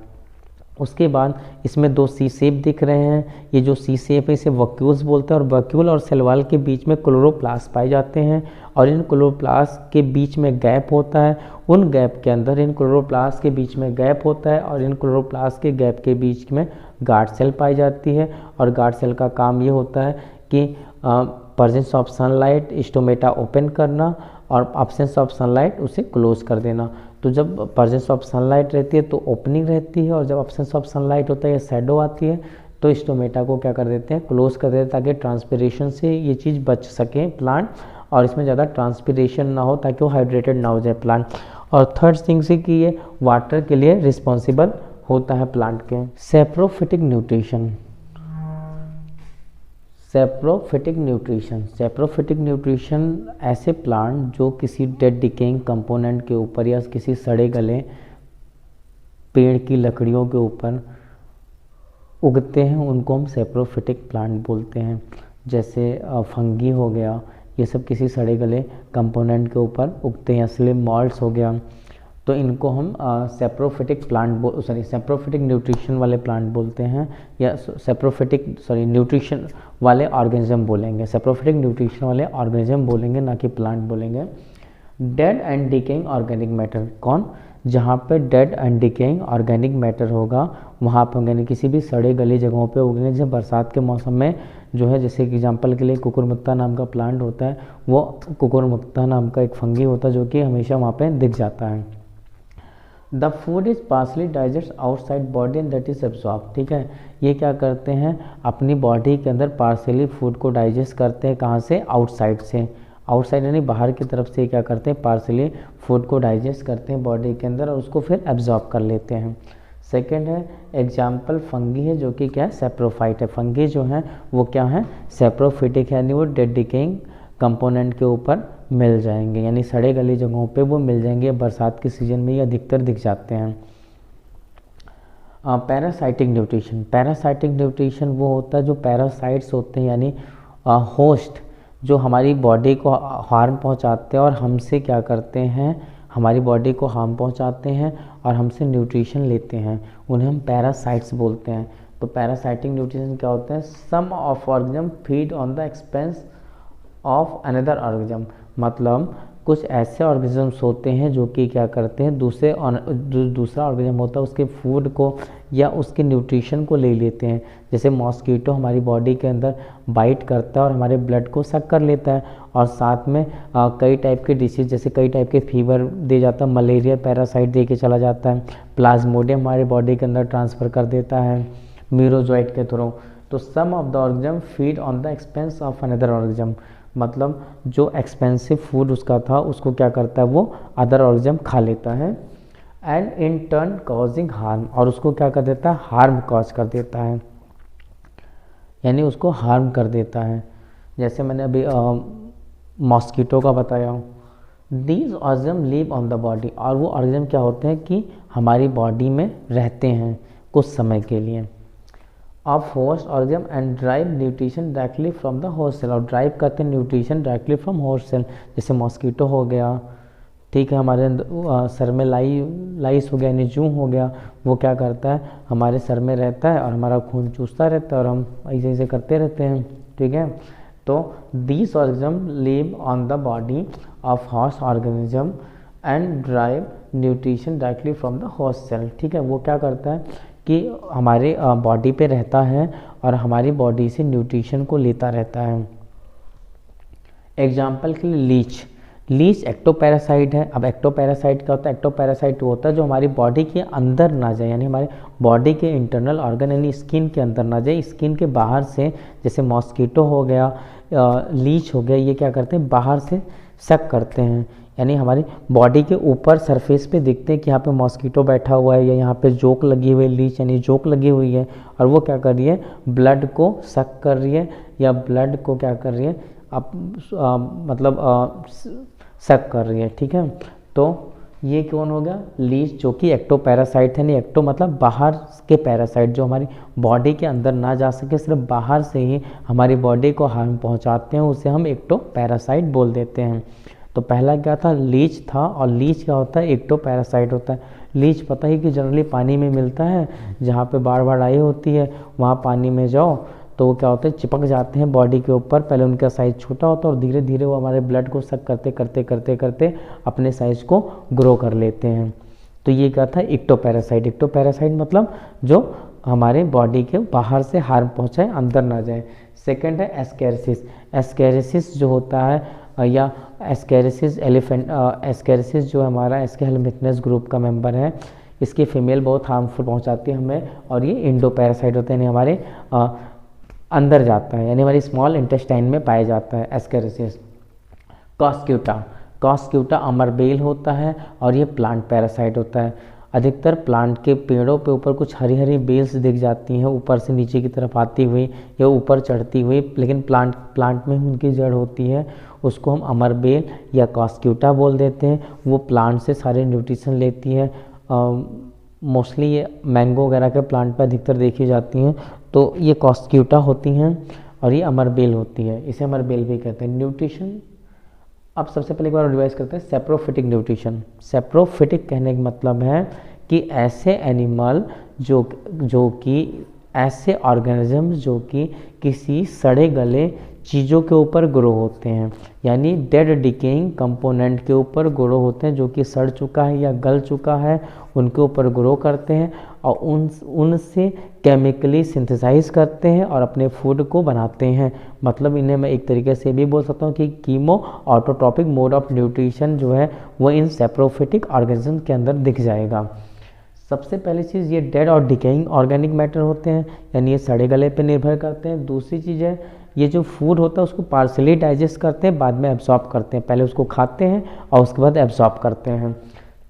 उसके बाद इसमें 2 सी शेप दिख रहे हैं, ये जो सी शेप है इसे वैक्यूल्स बोलते हैं और वैक्यूल और सेल वॉल के बीच में क्लोरोप्लास्ट पाए जाते हैं और इन क्लोरोप्लास्ट के बीच में गैप होता है। उन गैप के अंदर इन क्लोरोप्लास्ट के बीच में गैप होता है और इन क्लोरोप्लास्ट के गैप के बीच में गार्ड सेल पाई जाती है और गार्ड सेल का काम ये होता है कि presence of sunlight stomata open करना और एब्सेंस ऑफ सनलाइट उसे क्लोज कर देना। तो जब प्रेजेंस ऑफ सनलाइट रहती है तो ओपनिंग रहती है और जब एब्सेंस ऑफ सनलाइट होता है या शैडो आती है तो स्टोमेटा को क्या कर देते हैं, क्लोज कर देते हैं ताकि ट्रांसपिरेशन से ये चीज़ बच सके प्लांट और इसमें ज़्यादा ट्रांसपिरेशन ना हो ताकि वो हाइड्रेटेड ना हो जाए प्लांट। और थर्ड थिंग से कि ये वाटर के लिए रिस्पॉन्सिबल होता है प्लांट के। Saprophytic nutrition. सेप्रोफिटिक न्यूट्रिशन ऐसे प्लांट जो किसी डेड डिकेइंग कंपोनेंट के ऊपर या किसी सड़े गले पेड़ की लकड़ियों के ऊपर उगते हैं उनको हम सेप्रोफिटिक प्लांट बोलते हैं। जैसे फंगी हो गया, ये सब किसी सड़े गले कंपोनेंट के ऊपर उगते हैं। स्लिम मॉल्ट्स हो गया, तो इनको हम सेप्रोफिटिक न्यूट्रिशन वाले प्लांट बोलते हैं या न्यूट्रिशन वाले ऑर्गेनिज्म बोलेंगे। सेप्रोफिटिक न्यूट्रिशन वाले ऑर्गेनिज्म बोलेंगे, ना कि प्लांट बोलेंगे। Dead and decaying organic matter, कौन? जहाँ पे dead and decaying organic matter होगा वहाँ पे होंगे, किसी भी सड़े गली जगहों पे उगेंगे। जैसे बरसात के मौसम में जो है, जैसे एग्जांपल के लिए कुकुरमुत्ता नाम का प्लांट होता है, वो कुकुरमुत्ता नाम का एक फंगी होता है जो कि हमेशा वहाँ पे दिख जाता है। The food is partially digest outside body and that is absorb. ठीक है, ये क्या करते हैं, अपनी बॉडी के अंदर पार्सली फूड को डाइजेस्ट करते हैं। कहाँ से? आउटसाइड से। आउटसाइड यानी बाहर की तरफ से क्या करते हैं, पार्सली फूड को डाइजेस्ट करते हैं बॉडी के अंदर और उसको फिर एब्जॉर्ब कर लेते हैं। सेकेंड है एग्जाम्पल फंगी है जो कि क्या है, सेप्रोफाइट है। फंगी जो है वो क्या है, सेप्रोफिटिक है, यानी वो डेड डिकेइंग कंपोनेंट के ऊपर मिल जाएंगे, यानी सड़े गली जगहों पे वो मिल जाएंगे। बरसात के सीजन में ये अधिकतर दिख जाते हैं। Parasitic nutrition. पैरासाइटिक न्यूट्रिशन वो होता है जो पैरासाइट्स होते हैं, यानी होस्ट जो हमारी बॉडी को हार्म पहुंचाते हैं और हमसे क्या करते हैं, हमारी बॉडी को हार्म पहुंचाते हैं और हमसे न्यूट्रिशन लेते हैं, उन्हें हम पैरासाइट्स बोलते हैं। तो पैरासाइटिक न्यूट्रिशन क्या होता है, some of organism feed on the expense of another organism. मतलब कुछ ऐसे ऑर्गेनिजम्स होते हैं जो कि क्या करते हैं, दूसरा ऑर्गेनिज्म होता है उसके फूड को या उसके न्यूट्रिशन को ले लेते हैं। जैसे मॉस्कीटो हमारी बॉडी के अंदर बाइट करता है और हमारे ब्लड को सक कर लेता है, और साथ में कई टाइप के डिसीज, जैसे कई टाइप के फीवर दे जाता है, मलेरिया पैरासाइट दे के चला जाता है, प्लाज्मोडियम हमारे बॉडी के अंदर ट्रांसफ़र कर देता है मीरोजोइट के थ्रू। तो some of the organism feed on the expense of another organism, मतलब जो एक्सपेंसिव फूड उसका था उसको क्या करता है, वो अदर ऑर्गेनिज्म खा लेता है, and in turn causing harm, और उसको क्या कर देता है, हार्म कॉज कर देता है, यानी उसको हार्म कर देता है। जैसे मैंने अभी मॉस्कीटो का बताया हूँ। These organism live on the body, और वो ऑर्गेनिज्म क्या होते हैं कि हमारी बॉडी में रहते हैं कुछ समय के लिए, of host organism and derive nutrition directly from the host cell, और ड्राइव करते हैं nutrition directly from host cell. जैसे मॉस्कीटो हो गया, ठीक है, हमारे सर में लाइस हो गया यानी जूं हो गया, वो क्या करता है, हमारे सर में रहता है और हमारा खून चूसता रहता है और हम ऐसे ऐसे करते रहते हैं, ठीक है। तो this organism live on the body of host organism and derive nutrition directly from the host cell, ठीक है। वो क्या करता है कि हमारे बॉडी पे रहता है और हमारी बॉडी से न्यूट्रिशन को लेता रहता है। एग्जाम्पल के लिए लीच एक्टोपैरासाइट है। अब एक्टोपैरासाइट क्या होता है, एक्टोपैरासाइट वो होता है जो हमारी बॉडी के अंदर ना जाए, यानी हमारे बॉडी के इंटरनल ऑर्गन यानी स्किन के अंदर ना जाए, स्किन के बाहर से, जैसे मॉस्कीटो हो गया, लीच हो गया, ये क्या करते हैं, बाहर से सक करते हैं, यानी हमारी बॉडी के ऊपर सरफेस पे दिखते हैं कि यहाँ पे मॉस्कीटो बैठा हुआ है या यहाँ पे जोक लगी हुई है, लीच यानी जोक लगी हुई है, और वो क्या कर रही है, ब्लड को सक कर रही है या ब्लड को क्या कर रही है, सक कर रही है, ठीक है। तो ये कौन हो गया, लीच, जो कि एक्टोपैरासाइट है। नहीं, एक्टो मतलब बाहर के पैरासाइट जो हमारी बॉडी के अंदर ना जा सके, सिर्फ बाहर से ही हमारी बॉडी को हार्म पहुंचाते हैं, उसे हम एक्टोपैरासाइट बोल देते हैं। तो पहला क्या था, लीच था, और लीच क्या होता है, एक्टोपैरासाइट होता है। लीच पता ही कि जनरली पानी में मिलता है, जहाँ पे बाढ़ आई होती है वहाँ पानी में जाओ तो वो क्या होता है, चिपक जाते हैं बॉडी के ऊपर। पहले उनका साइज़ छोटा होता है और धीरे धीरे वो हमारे ब्लड को सक करते करते करते करते अपने साइज़ को ग्रो कर लेते हैं। तो ये क्या था, एक्टोपैरासाइट। एक्टोपैरासाइट मतलब जो हमारे बॉडी के बाहर से हार्म पहुँचाए, अंदर ना जाए। सेकेंड है एस्कैरिसिस। एस्कैरिसिस जो होता है या एस्कैरिसिस एलिफेंट, एस्कैरिसिस जो हमारा एस्केहेलमिथ्नेस ग्रुप का मेंबर है, इसकी फीमेल बहुत हार्मफुल पहुंचाती है हमें, और ये इंडोपैरासाइट होते हैं, यानी हमारे अंदर जाता है, यानी हमारी स्मॉल इंटेस्टाइन में पाया जाता है एस्कैरिसिस। कॉस्क्यूटा अमरबेल होता है और ये प्लांट पैरासाइट होता है। अधिकतर प्लांट के पेड़ों पे ऊपर कुछ हरी हरी बेल्स दिख जाती हैं, ऊपर से नीचे की तरफ आती हुई या ऊपर चढ़ती हुई, लेकिन प्लांट में उनकी जड़ होती है, उसको हम अमरबेल या कॉस्क्यूटा बोल देते हैं। वो प्लांट से सारे न्यूट्रिशन लेती है। मोस्टली ये मैंगो वगैरह के प्लांट पर अधिकतर देखी जाती हैं। तो ये कॉस्क्यूटा होती हैं और ये अमरबेल होती है, इसे अमरबेल भी कहते हैं। न्यूट्रिशन, अब सबसे पहले एक बार रिवाइज करते हैं, सेप्रोफिटिक न्यूट्रिशन। सेप्रोफिटिक कहने का मतलब है कि ऐसे एनिमल जो कि ऐसे ऑर्गेनिज्म जो कि किसी सड़े गले चीज़ों के ऊपर ग्रो होते हैं, यानी डेड डिकेइंग कंपोनेंट के ऊपर ग्रो होते हैं, जो कि सड़ चुका है या गल चुका है, उनके ऊपर ग्रो करते हैं और उनसे केमिकली सिंथेसाइज करते हैं और अपने फूड को बनाते हैं। मतलब इन्हें मैं एक तरीके से भी बोल सकता हूँ कि chemo autotrophic mode of nutrition जो है वो इन सेप्रोफिटिक ऑर्गेनिज्म के अंदर दिख जाएगा। सबसे पहली चीज़, ये डेड और डिकेइंग ऑर्गेनिक मैटर होते हैं, यानी ये सड़े गले पे निर्भर करते हैं। दूसरी चीज़ है, ये जो फूड होता है उसको पार्सली डाइजेस्ट करते हैं, बाद में एब्जॉर्ब करते हैं। पहले उसको खाते हैं और उसके बाद एब्जॉर्ब करते हैं।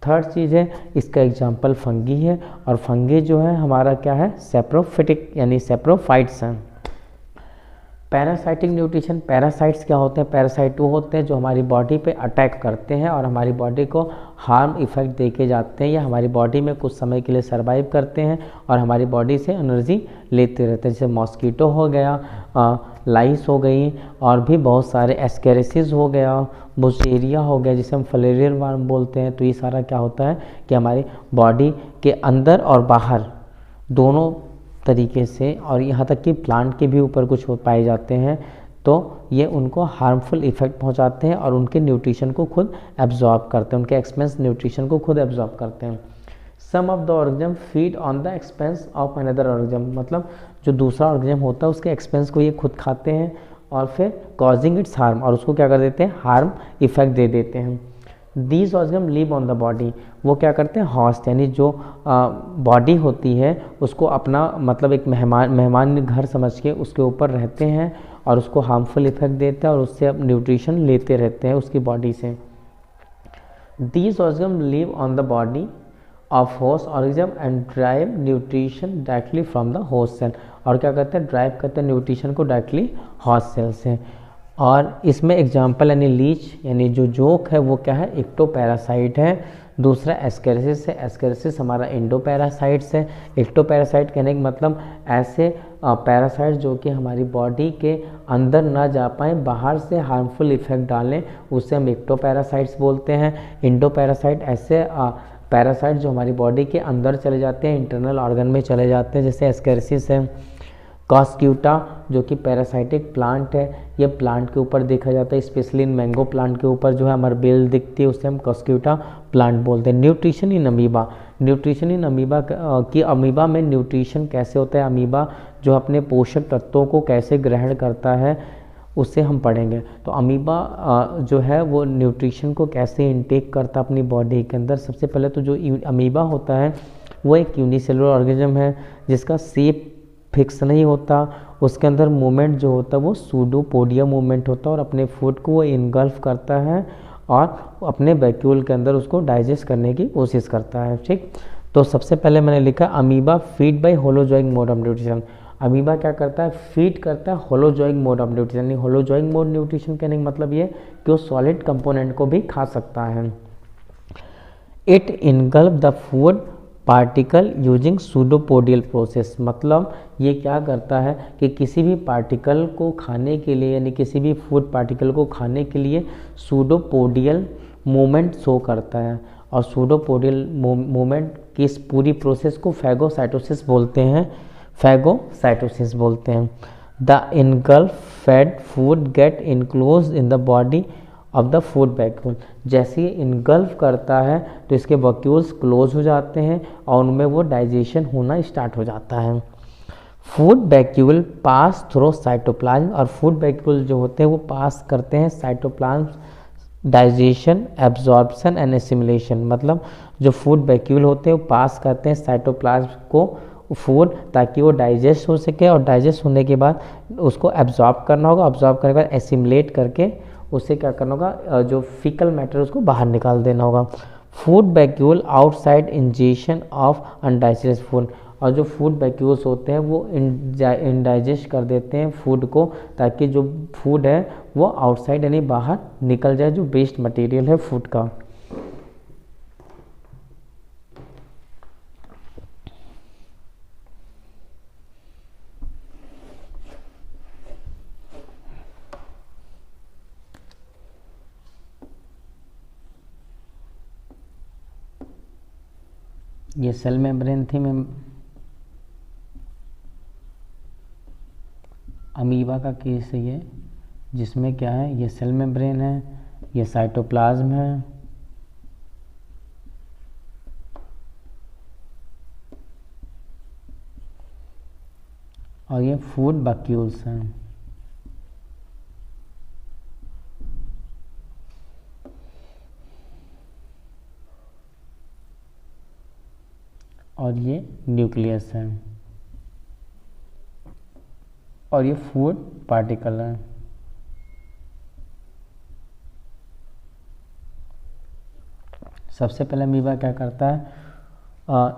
थर्ड चीज़ है, इसका एग्जाम्पल फंगी है, और फंगी जो है हमारा क्या है, सेप्रोफिटिक यानी सेप्रोफाइट्स हैं। पैरासाइटिक न्यूट्रिशन, पैरासाइट्स क्या होते हैं, पैरासाइट वो होते हैं जो हमारी बॉडी पे अटैक करते हैं और हमारी बॉडी को हार्म इफेक्ट देके जाते हैं, या हमारी बॉडी में कुछ समय के लिए सर्वाइव करते हैं और हमारी बॉडी से एनर्जी लेते रहते हैं। जैसे मॉस्कीटो हो गया, लाइस हो गई, और भी बहुत सारे एस्कैरिसिस हो गया, बुशेरिया हो गया, जिसे हम फ्लेरियल वर्म बोलते हैं। तो ये सारा क्या होता है कि हमारी बॉडी के अंदर और बाहर दोनों तरीके से, और यहाँ तक कि प्लांट के भी ऊपर कुछ पाए जाते हैं, तो ये उनको हार्मफुल इफेक्ट पहुंचाते हैं और उनके न्यूट्रिशन को खुद एब्जॉर्ब करते हैं, उनके एक्सपेंस न्यूट्रिशन को खुद एब्जॉर्ब करते हैं। Some of the organism feed on the expense of another organism, मतलब जो दूसरा ऑर्गेनिज्म होता है उसके एक्सपेंस को ये खुद खाते हैं और फिर कॉजिंग इट्स हार्म, और उसको क्या कर देते हैं, हार्म इफेक्ट दे देते हैं। These organism live on the body, वो क्या करते हैं, हॉस्ट यानी जो बॉडी होती है उसको अपना मतलब एक मेहमान घर समझ के उसके ऊपर रहते हैं और उसको हार्मफुल इफेक्ट देते हैं और उससे अब न्यूट्रिशन लेते रहते हैं उसकी बॉडी से। These organism live on the body of host organism and derive nutrition directly from the host cell, और क्या करते हैं, ड्राइव करते हैं न्यूट्रिशन को डायरेक्टली होस्ट सेल से। और इसमें एग्जाम्पल यानी लीच यानी जो जोक है वो क्या है, एक्टोपैरासाइट है। दूसरा एस्केरिसिस है, एस्केरिसिस हमारा इंडोपैरासाइट्स है। एक्टोपैरासाइट कहने का मतलब ऐसे पैरासाइट जो कि हमारी बॉडी के अंदर ना जा पाएँ, बाहर से हार्मफुल इफेक्ट डालें, उससे हम एक्टोपैरासाइट्स बोलते हैं। इंडोपैरासाइट ऐसे पैरासाइट जो हमारी बॉडी के अंदर चले जाते हैं, इंटरनल ऑर्गन में चले जाते हैं, जैसे एस्केरिसिस है। कॉस्क्यूटा जो कि पैरासाइटिक प्लांट है, ये प्लांट के ऊपर देखा जाता है, स्पेशली इन मैंगो प्लांट के ऊपर जो है हमारी बेल दिखती है, उसे हम कॉस्क्यूटा प्लांट बोलते हैं। Nutrition in amoeba, nutrition in amoeba की अमीबा में न्यूट्रिशन कैसे होता है, अमीबा जो अपने पोषक तत्वों को कैसे ग्रहण करता है उससे हम पढ़ेंगे। तो अमीबा जो है वो न्यूट्रिशन को कैसे इनटेक करता है अपनी बॉडी के अंदर। सबसे पहले तो जो अमीबा होता है वो एक यूनिसेलुलर ऑर्गेनिज्म है जिसका शेप फिक्स नहीं होता, उसके अंदर मूवमेंट जो होता है वो सूडोपोडिया मूवमेंट होता है और अपने फूड को वो इनगल्फ करता है और अपने वैक्यूल के अंदर उसको डाइजेस्ट करने की कोशिश करता है। ठीक, तो सबसे पहले मैंने लिखा amoeba feed by holozoic mode of nutrition. Amoeba क्या करता है, फीड करता है होलोजोइक मोड ऑफ न्यूट्रिशन, यानी होलोजोइक मोड न्यूट्रिशन कहने का मतलब ये कि वो सॉलिड कंपोनेंट को भी खा सकता है। It engulf the food particle using pseudopodial process, मतलब ये क्या करता है कि किसी भी पार्टिकल को खाने के लिए यानी किसी भी फूड पार्टिकल को खाने के लिए सूडोपोडियल मूवमेंट शो करता है। और सूडोपोडियल मूवमेंट की इस पूरी प्रोसेस को फैगोसाइटोसिस बोलते हैं, फैगोसाइटोसिस बोलते हैं। The engulfed food get enclose in the body of the food vacuole, जैसे ही इनगल्फ करता है तो इसके वैक्यूल्स क्लोज हो जाते हैं और उनमें वो डाइजेशन होना स्टार्ट हो जाता है। Food vacuole pass through cytoplasm, और फूड वैक्यूल जो होते हैं वो पास करते हैं cytoplasm digestion, absorption and assimilation, मतलब जो फूड वैक्यूल होते हैं वो पास करते हैं साइटोप्लाज्म को फूड ताकि वो डाइजेस्ट हो सके, और डाइजेस्ट होने के बाद उसको एब्जॉर्ब करना होगा, एब्जॉर्ब करने के बाद एसिमिलेट करके उससे क्या करना होगा, जो फीकल मैटर उसको बाहर निकाल देना होगा। Food vacuole outside ingestion of undigested food, और जो फूड वैक्यूल्स होते हैं वो इनडाइजेस्ट कर देते हैं फूड को ताकि जो फूड है वो आउटसाइड यानी बाहर निकल जाए, जो वेस्ट मटेरियल है फूड का। ये सेल मेम्ब्रेन थी अमीबा का केस है ये, जिसमें क्या है, ये सेल मेम्ब्रेन है, ये साइटोप्लाज्म है, और ये फूड वैक्यूल्स हैं। और ये न्यूक्लियस है और ये फूड पार्टिकल है। सबसे पहले अमीबा क्या करता है,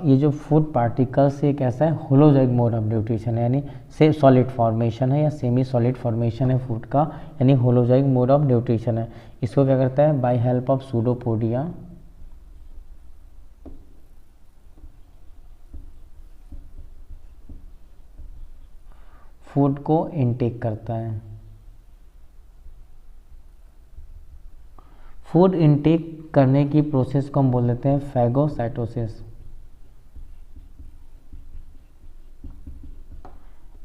ये जो फूड पार्टिकल्स ये कैसा है, होलोजोइक मोड ऑफ न्यूट्रिशन है, यानी से सॉलिड फॉर्मेशन है या सेमी सॉलिड फॉर्मेशन है फूड का, यानी होलोजोइक मोड ऑफ न्यूट्रिशन है। इसको क्या करता है, by help of pseudopodia food को इनटेक करता है। फूड इनटेक करने की प्रोसेस को हम बोल देते हैं फैगोसाइटोसिस।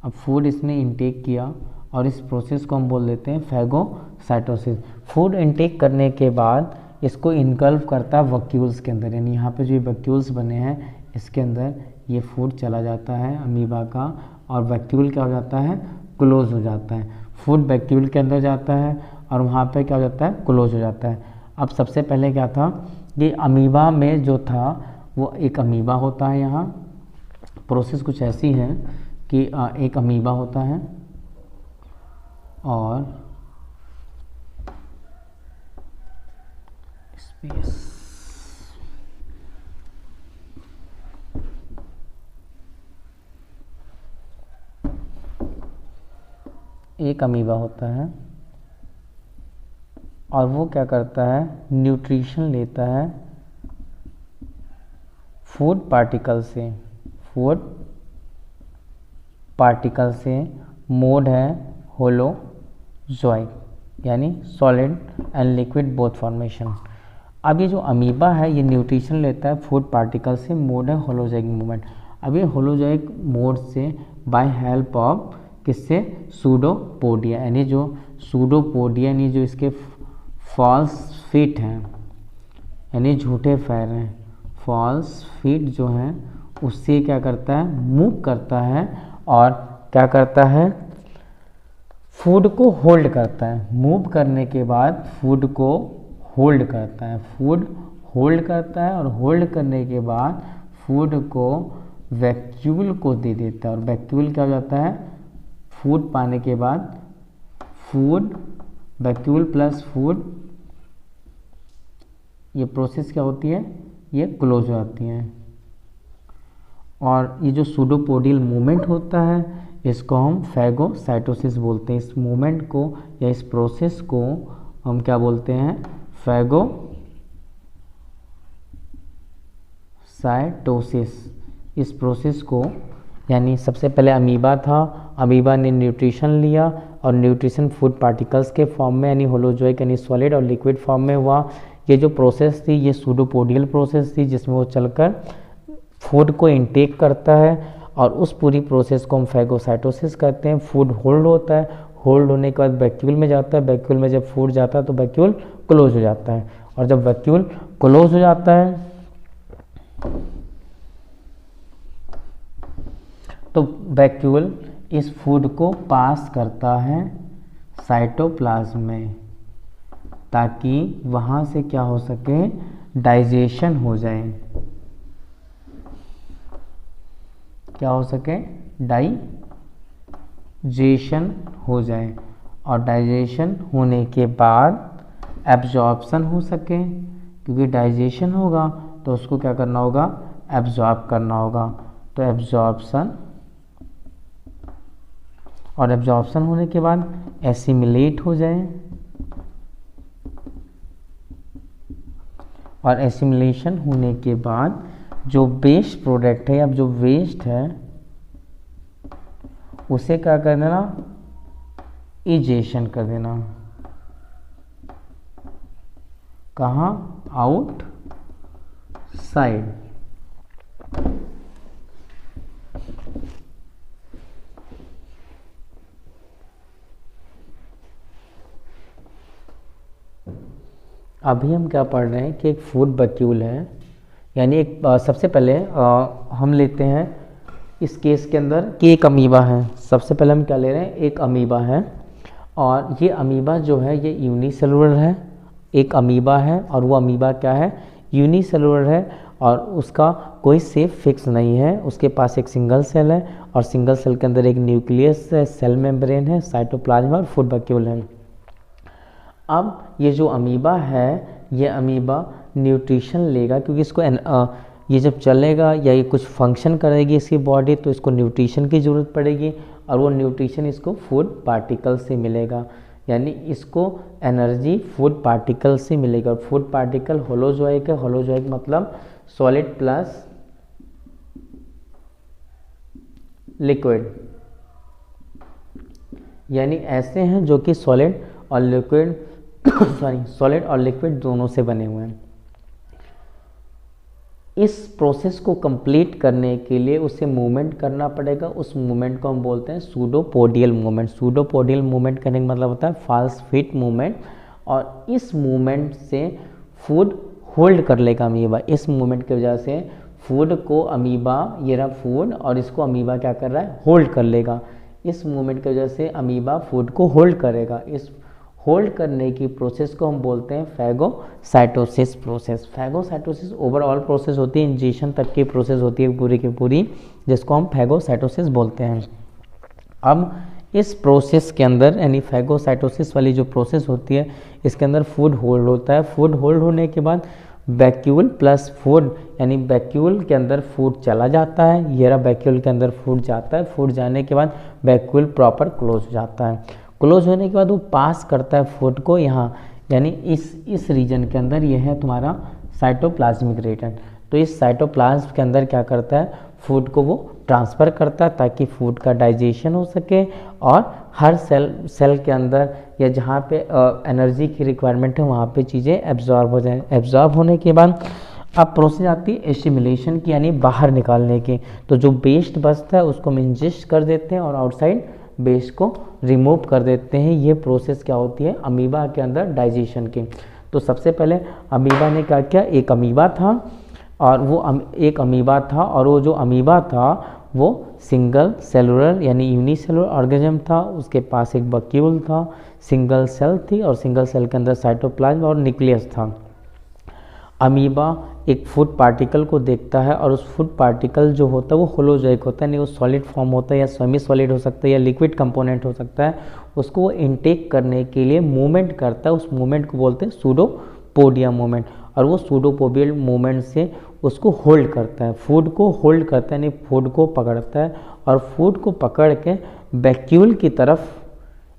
अब फूड इसने इनटेक किया और इस प्रोसेस को हम बोल देते हैं फैगोसाइटोसिस। फूड इनटेक करने के बाद इसको इनकल्व करता है वैक्यूल्स के अंदर, यानी यहाँ पे जो ये वैक्यूल्स बने हैं इसके अंदर ये फूड चला जाता है अमीबा का, और वैक्यूल क्या हो जाता है, क्लोज हो जाता है। फूड वैक्यूल के अंदर जाता है और वहाँ पे क्या हो जाता है, क्लोज हो जाता है। अब सबसे पहले क्या था, ये अमीबा में जो था वो एक अमीबा होता है। यहाँ प्रोसेस कुछ ऐसी है कि एक अमीबा होता है और स्पेस एक अमीबा होता है और वो क्या करता है, न्यूट्रिशन लेता है फूड पार्टिकल से। फूड पार्टिकल से मोड है होलोजोइक, यानी solid and liquid both formation. अब ये जो अमीबा है ये न्यूट्रिशन लेता है फूड पार्टिकल से, मोड है होलोजोइक मूवमेंट। अब ये होलोजोइक मोड से बाय हेल्प ऑफ किससे, सूडोपोडिया, यानी जो सूडोपोडिया यानी जो इसके फॉल्स फीट हैं, यानी झूठे पैर हैं, फॉल्स फीट जो हैं उससे क्या करता है, मूव करता है और क्या करता है, फूड को होल्ड करता है। मूव करने के बाद फूड को होल्ड करता है, फूड होल्ड करता है और होल्ड करने के बाद फूड को वैक्यूल को दे देता है। और वैक्यूल क्या हो जाता है, फूड पाने के बाद फूड वैक्यूल प्लस फूड, ये प्रोसेस क्या होती है, ये क्लोज हो जाती है। और ये जो सूडोपोडियल मूवमेंट होता है इसको हम फैगोसाइटोसिस बोलते हैं। इस मूवमेंट को या इस प्रोसेस को हम क्या बोलते हैं, फैगोसाइटोसिस। इस प्रोसेस को, यानी सबसे पहले अमीबा था, अमीबा ने न्यूट्रिशन लिया और न्यूट्रिशन फूड पार्टिकल्स के फॉर्म में यानी होलोजोइक यानी सॉलिड और लिक्विड फॉर्म में हुआ। ये जो प्रोसेस थी ये सूडोपोडियल प्रोसेस थी जिसमें वो चलकर फूड को इनटेक करता है और उस पूरी प्रोसेस को हम फैगोसाइटोसिस कहते हैं। फूड होल्ड होता है, होल्ड होने के बाद वैक्यूल में जाता है, वैक्यूल में जब फूड जाता है तो वैक्यूल क्लोज हो जाता है, और जब वैक्यूल क्लोज हो जाता है तो वैक्यूल इस फूड को पास करता है साइटोप्लाज्म में, ताकि वहाँ से क्या हो सके, डाइजेशन हो जाए। क्या हो सके, डाइजेशन हो जाए, और डाइजेशन होने के बाद एब्जॉर्प्शन हो सके, क्योंकि डाइजेशन होगा तो उसको क्या करना होगा, एब्जॉर्ब करना होगा। तो एब्जॉर्प्शन, और एब्जॉर्प्शन होने के बाद एसिमिलेट हो जाए, और एसिमिलेशन होने के बाद जो वेस्ट प्रोडक्ट है, अब जो वेस्ट है उसे क्या कर देना, इजेशन कर देना। कहाँ, आउट साइड। अभी हम क्या पढ़ रहे हैं कि एक फूड वैक्यूल है, यानी एक सबसे पहले हम लेते हैं इस केस के अंदर कि एक अमीबा है। सबसे पहले हम क्या ले रहे हैं, एक अमीबा है, और ये अमीबा जो है ये यूनिसेलुलर है, एक अमीबा है और वो अमीबा क्या है, यूनिसेलुलर है, और उसका कोई सेफ फिक्स नहीं है। उसके पास एक सिंगल सेल है और सिंगल सेल के अंदर एक न्यूक्लियस है, सेल मेम्ब्रेन है, साइटोप्लाज्म और फूड वैक्यूल है। अब ये जो अमीबा है ये अमीबा न्यूट्रिशन लेगा, क्योंकि इसको ये जब चलेगा या ये कुछ फंक्शन करेगी इसकी बॉडी तो इसको न्यूट्रिशन की ज़रूरत पड़ेगी, और वो न्यूट्रिशन इसको फूड पार्टिकल से मिलेगा, यानी इसको एनर्जी फूड पार्टिकल से मिलेगा। फूड पार्टिकल होलोजोइक है, होलोजोइक मतलब सॉलिड प्लस लिक्विड, यानी ऐसे हैं जो कि सॉलिड और लिक्विड सॉलिड और लिक्विड दोनों से बने हुए हैं। इस प्रोसेस को कंप्लीट करने के लिए उसे मूवमेंट करना पड़ेगा। उस मूवमेंट को हम बोलते हैं सूडोपोडियल मूवमेंट। सूडोपोडियल मूवमेंट करने का मतलब होता है फॉल्स फिट मूवमेंट, और इस मूवमेंट से फूड होल्ड कर लेगा अमीबा। इस मूवमेंट की वजह से फूड को अमीबा, ये रहा फूड, और इसको अमीबा क्या कर रहा है, होल्ड कर लेगा। इस मूवमेंट की वजह से अमीबा फूड को होल्ड करेगा। इस होल्ड करने की प्रोसेस को हम बोलते हैं phagocytosis process. Phagocytosis overall process होती है, इंजेक्शन तक की प्रोसेस होती है पूरी की पूरी, जिसको हम फैगोसाइटोसिस बोलते हैं। अब इस प्रोसेस के अंदर यानी फैगोसाइटोसिस वाली जो प्रोसेस होती है, इसके अंदर फूड होल्ड होता है। फूड होल्ड होने के बाद वैक्यूल प्लस फूड, यानी वैक्यूल के अंदर फूड चला जाता है। ये रहा वैक्यूल के अंदर फूड जाता है। फूड जाने के बाद वैक्यूल प्रॉपर क्लोज हो जाता है। क्लोज होने के बाद वो पास करता है फूड को यहाँ, यानी इस रीजन के अंदर। ये है तुम्हारा साइटोप्लाज्मिक रीजन। तो इस साइटोप्लाज्म के अंदर क्या करता है, फूड को वो ट्रांसफ़र करता है ताकि फूड का डाइजेशन हो सके, और हर सेल के अंदर या जहाँ पे एनर्जी की रिक्वायरमेंट है वहाँ पे चीज़ें एब्जॉर्ब हो जाए। एब्जॉर्ब होने के बाद अब प्रोसेस आती है एसिमिलेशन की, यानी बाहर निकालने की। तो जो वेस्ट बचता है उसको हम इंजेस्ट कर देते हैं और आउटसाइड वेस्ट को रिमूव कर देते हैं। ये प्रोसेस क्या होती है अमीबा के अंदर डाइजेशन की। तो सबसे पहले अमीबा ने क्या किया, एक अमीबा था और वो जो अमीबा था वो सिंगल सेलुलर यानी यूनिसेलुलर ऑर्गेनिज्म था। उसके पास एक वैक्यूल था, सिंगल सेल थी, और सिंगल सेल के अंदर साइटोप्लाज्म और न्यूक्लियस था। अमीबा एक फूड पार्टिकल को देखता है, और उस फूड पार्टिकल जो होता है वो होलोजोइक होता है, नहीं वो सॉलिड फॉर्म होता है या सेमी सॉलिड हो सकता है या लिक्विड कंपोनेंट हो सकता है। उसको वो इनटेक करने के लिए मूवमेंट करता है। उस मूवमेंट को बोलते हैं सूडोपोडिया मूवमेंट, और वो सूडोपोडियल मूवमेंट से उसको होल्ड करता है, फूड को होल्ड करता है, यानी फूड को पकड़ता है, और फूड को पकड़ के वैक्यूल की तरफ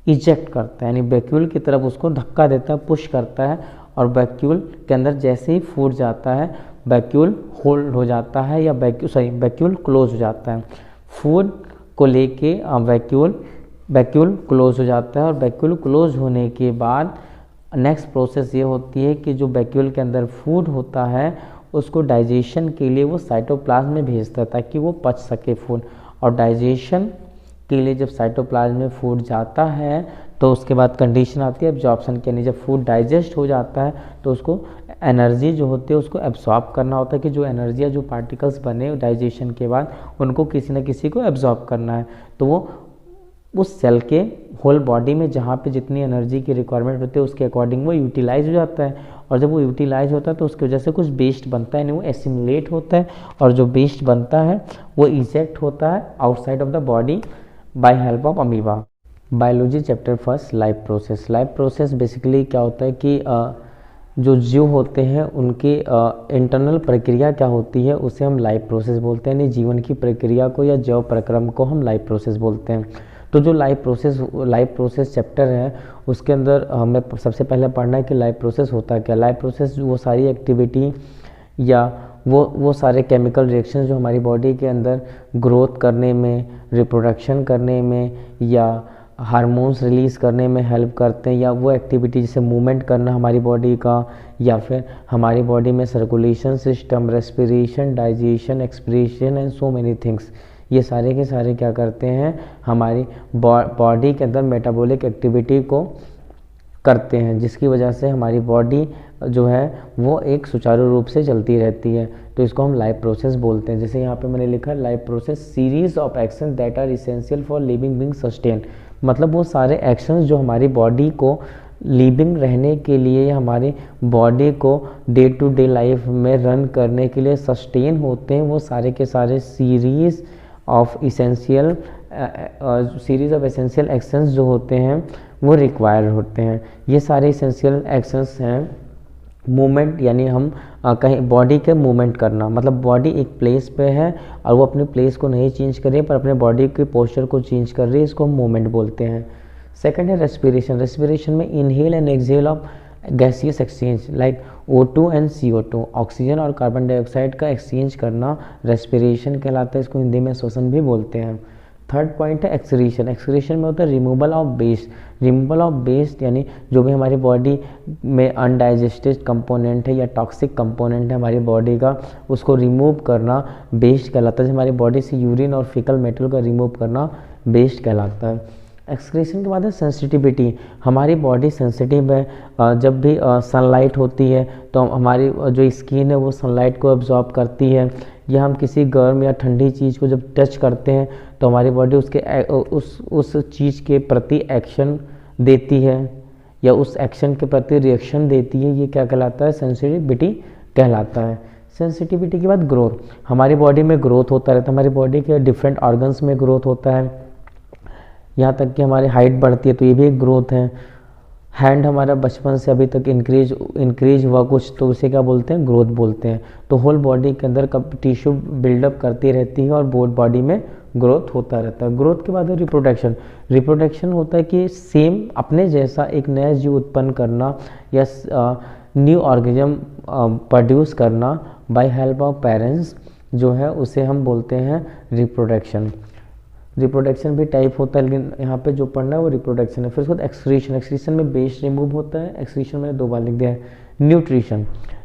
इजेक्ट करता है, यानी वैक्यूल की तरफ उसको धक्का देता है, पुश करता है, और वैक्यूल के अंदर जैसे ही फूड जाता है वैक्यूल होल्ड हो जाता है, या वैक्यूल क्लोज हो जाता है। फूड को लेके वैक्यूल क्लोज हो जाता है, और वैक्यूल क्लोज होने के बाद नेक्स्ट प्रोसेस ये होती है कि जो वैक्यूल के अंदर फूड होता है उसको डाइजेशन के लिए वो साइटोप्लाज्म में भेजता है ताकि वो पच सके फूड। और डाइजेशन के लिए जब साइटोप्लाज्म में फूड जाता है तो उसके बाद कंडीशन आती है एब्जॉर्प्शन की, यानी जब फूड डाइजेस्ट हो जाता है तो उसको एनर्जी जो होती है उसको एब्जॉर्ब करना होता है, कि जो एनर्जी या जो पार्टिकल्स बने डाइजेशन के बाद उनको किसी न किसी को एब्जॉर्ब करना है। तो वो उस सेल के होल बॉडी में जहाँ पे जितनी एनर्जी की रिक्वायरमेंट होती है उसके अकॉर्डिंग वो यूटिलाइज हो जाता है, और जब वो यूटिलाइज होता है तो उसकी वजह से कुछ वेस्ट बनता है, यानी वो एसिमुलेट होता है, और जो वेस्ट बनता है वो इजेक्ट होता है outside of the body by help of amoeba. Biology chapter first, life process. Life process basically क्या होता है कि जो जीव होते हैं उनकी इंटरनल प्रक्रिया क्या होती है उसे हम लाइफ प्रोसेस बोलते हैं, यानी जीवन की प्रक्रिया को या जैव प्रक्रम को हम लाइफ प्रोसेस बोलते हैं। तो जो लाइफ प्रोसेस चैप्टर है उसके अंदर हमें सबसे पहले पढ़ना है कि लाइफ प्रोसेस होता है क्या। लाइफ प्रोसेस वो सारी एक्टिविटी या वो सारे केमिकल रिएक्शंस जो हमारी बॉडी के अंदर ग्रोथ करने में, रिप्रोडक्शन करने में या हार्मोन्स रिलीज़ करने में हेल्प करते हैं, या वो एक्टिविटी जैसे मूवमेंट करना हमारी बॉडी का, या फिर हमारी बॉडी में circulation system, respiration, digestion, expression and so many things, ये सारे के सारे क्या करते हैं हमारी बॉडी के अंदर मेटाबॉलिक एक्टिविटी को करते हैं, जिसकी वजह से हमारी बॉडी जो है वो एक सुचारू रूप से चलती रहती है। तो इसको हम लाइफ प्रोसेस बोलते हैं। जैसे यहाँ पे मैंने लिखा life process series of action that are essential for living being sustain, मतलब वो सारे एक्शंस जो हमारी बॉडी को लिविंग रहने के लिए या हमारी बॉडी को डे टू डे लाइफ में रन करने के लिए सस्टेन होते हैं, वो सारे के सारे सीरीज ऑफ एसेंशियल एक्शंस जो होते हैं वो रिक्वायर होते हैं। ये सारे एसेंशियल एक्शंस हैं मूवमेंट, यानी हम कहीं बॉडी के मूवमेंट करना, मतलब बॉडी एक प्लेस पे है और वो अपने प्लेस को नहीं चेंज कर रही है पर अपने बॉडी के पोस्चर को चेंज कर रही है, इसको हम मूवमेंट बोलते हैं। सेकंड है रेस्पिरेशन। रेस्पिरेशन में inhale and exhale of gaseous exchange like O2 and CO2, oxygen और कार्बन डाइऑक्साइड का एक्सचेंज करना रेस्पिरेशन कहलाता है, इसको हिंदी में श्वसन भी बोलते हैं। थर्ड पॉइंट है एक्सक्रीशन। एक्सक्रीशन में होता है removal of waste. Removal of waste यानी जो भी हमारी बॉडी में अनडाइजेस्टेड कंपोनेंट है या टॉक्सिक कंपोनेंट है हमारी बॉडी का, उसको रिमूव करना वेस्ट कहलाता है। हमारी बॉडी से यूरिन और फीकल मैटर का रिमूव करना वेस्ट कहलाता है। एक्सक्रीशन के बाद है सेंसिटिविटी। हमारी बॉडी सेंसिटिव है, जब भी सनलाइट होती है तो हमारी जो स्किन है वो सनलाइट को एब्जॉर्ब करती है, या हम किसी गर्म या ठंडी चीज़ को जब टच करते हैं तो हमारी बॉडी उस चीज़ के प्रति एक्शन देती है या उस एक्शन के प्रति रिएक्शन देती है। ये क्या कहलाता है? सेंसिटिविटी कहलाता है। सेंसिटिविटी के बाद ग्रोथ। हमारी बॉडी में ग्रोथ होता रहता है, हमारी बॉडी के डिफरेंट ऑर्गन्स में ग्रोथ होता है, यहाँ तक कि हमारी हाइट बढ़ती है तो ये भी एक ग्रोथ है। हैंड हमारा बचपन से अभी तक इंक्रीज हुआ कुछ तो उसे क्या बोलते हैं? ग्रोथ बोलते हैं। तो होल बॉडी के अंदर कब टिश्यू बिल्डअप करती रहती है और बॉडी में ग्रोथ होता रहता है। ग्रोथ के बाद है रिप्रोडक्शन। रिप्रोडक्शन होता है कि सेम अपने जैसा एक नया जीव उत्पन्न करना या न्यू ऑर्गेनिज्म प्रोड्यूस करना बाय हेल्प ऑफ पेरेंट्स, जो है उसे हम बोलते हैं रिप्रोडक्शन। रिप्रोडक्शन भी टाइप होता है, लेकिन यहाँ पे जो पढ़ना है वो रिप्रोडक्शन है। फिर उसके बाद एक्सक्रीशन। एक्सक्रीशन में वेस्ट रिमूव होता है। एक्सक्रीशन में 2 बार लिख दिया है। न्यूट्रिशन।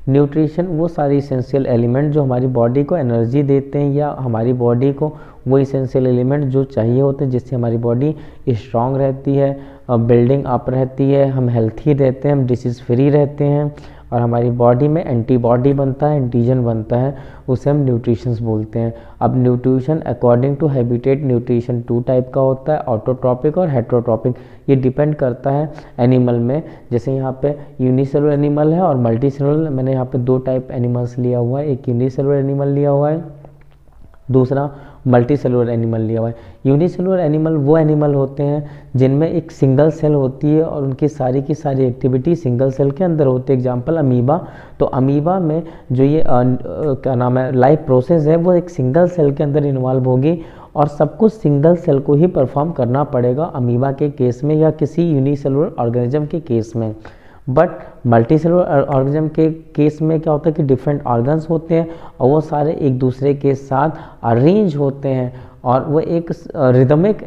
न्यूट्रिशन वो सारी इसेंशियल एलिमेंट जो हमारी बॉडी को एनर्जी देते हैं या हमारी बॉडी को वो इसेंशियल एलिमेंट जो चाहिए होते हैं जिससे हमारी बॉडी स्ट्रांग रहती है, बिल्डिंग अप रहती है, हम हेल्थी रहते हैं, हम डिसीज़ फ्री रहते हैं और हमारी बॉडी में एंटीबॉडी बनता है, एंटीजन बनता है, उसे हम न्यूट्रिशंस बोलते हैं। अब nutrition according to habitat nutrition 2 type का होता है, ऑटोट्रॉपिक और हेट्रोट्रॉपिक। ये डिपेंड करता है एनिमल में। जैसे यहाँ पे यूनिसेलुलर एनिमल है और मल्टीसेलुलर। मैंने यहाँ पे 2 टाइप एनिमल्स लिया हुआ है, एक यूनिसेलुलर एनिमल लिया हुआ है, दूसरा मल्टी सेलुलर एनिमल लिया हुआ है। यूनिसेलुलर एनिमल वो एनिमल होते हैं जिनमें एक सिंगल सेल होती है और उनकी सारी की सारी एक्टिविटी सिंगल सेल के अंदर होती है। Example amoeba. तो अमीबा में जो ये क्या नाम है लाइफ प्रोसेस है वो एक सिंगल सेल के अंदर इन्वॉल्व होगी और सब कुछ सिंगल सेल को ही परफॉर्म करना पड़ेगा अमीबा के केस में या किसी यूनिसेलुलर ऑर्गेनिज्म के केस में। बट मल्टीसेलुलर ऑर्गेनिज्म के केस में क्या होता है कि डिफरेंट ऑर्गन्स होते हैं और वो सारे एक दूसरे के साथ अरेंज होते हैं और वो एक रिदमिक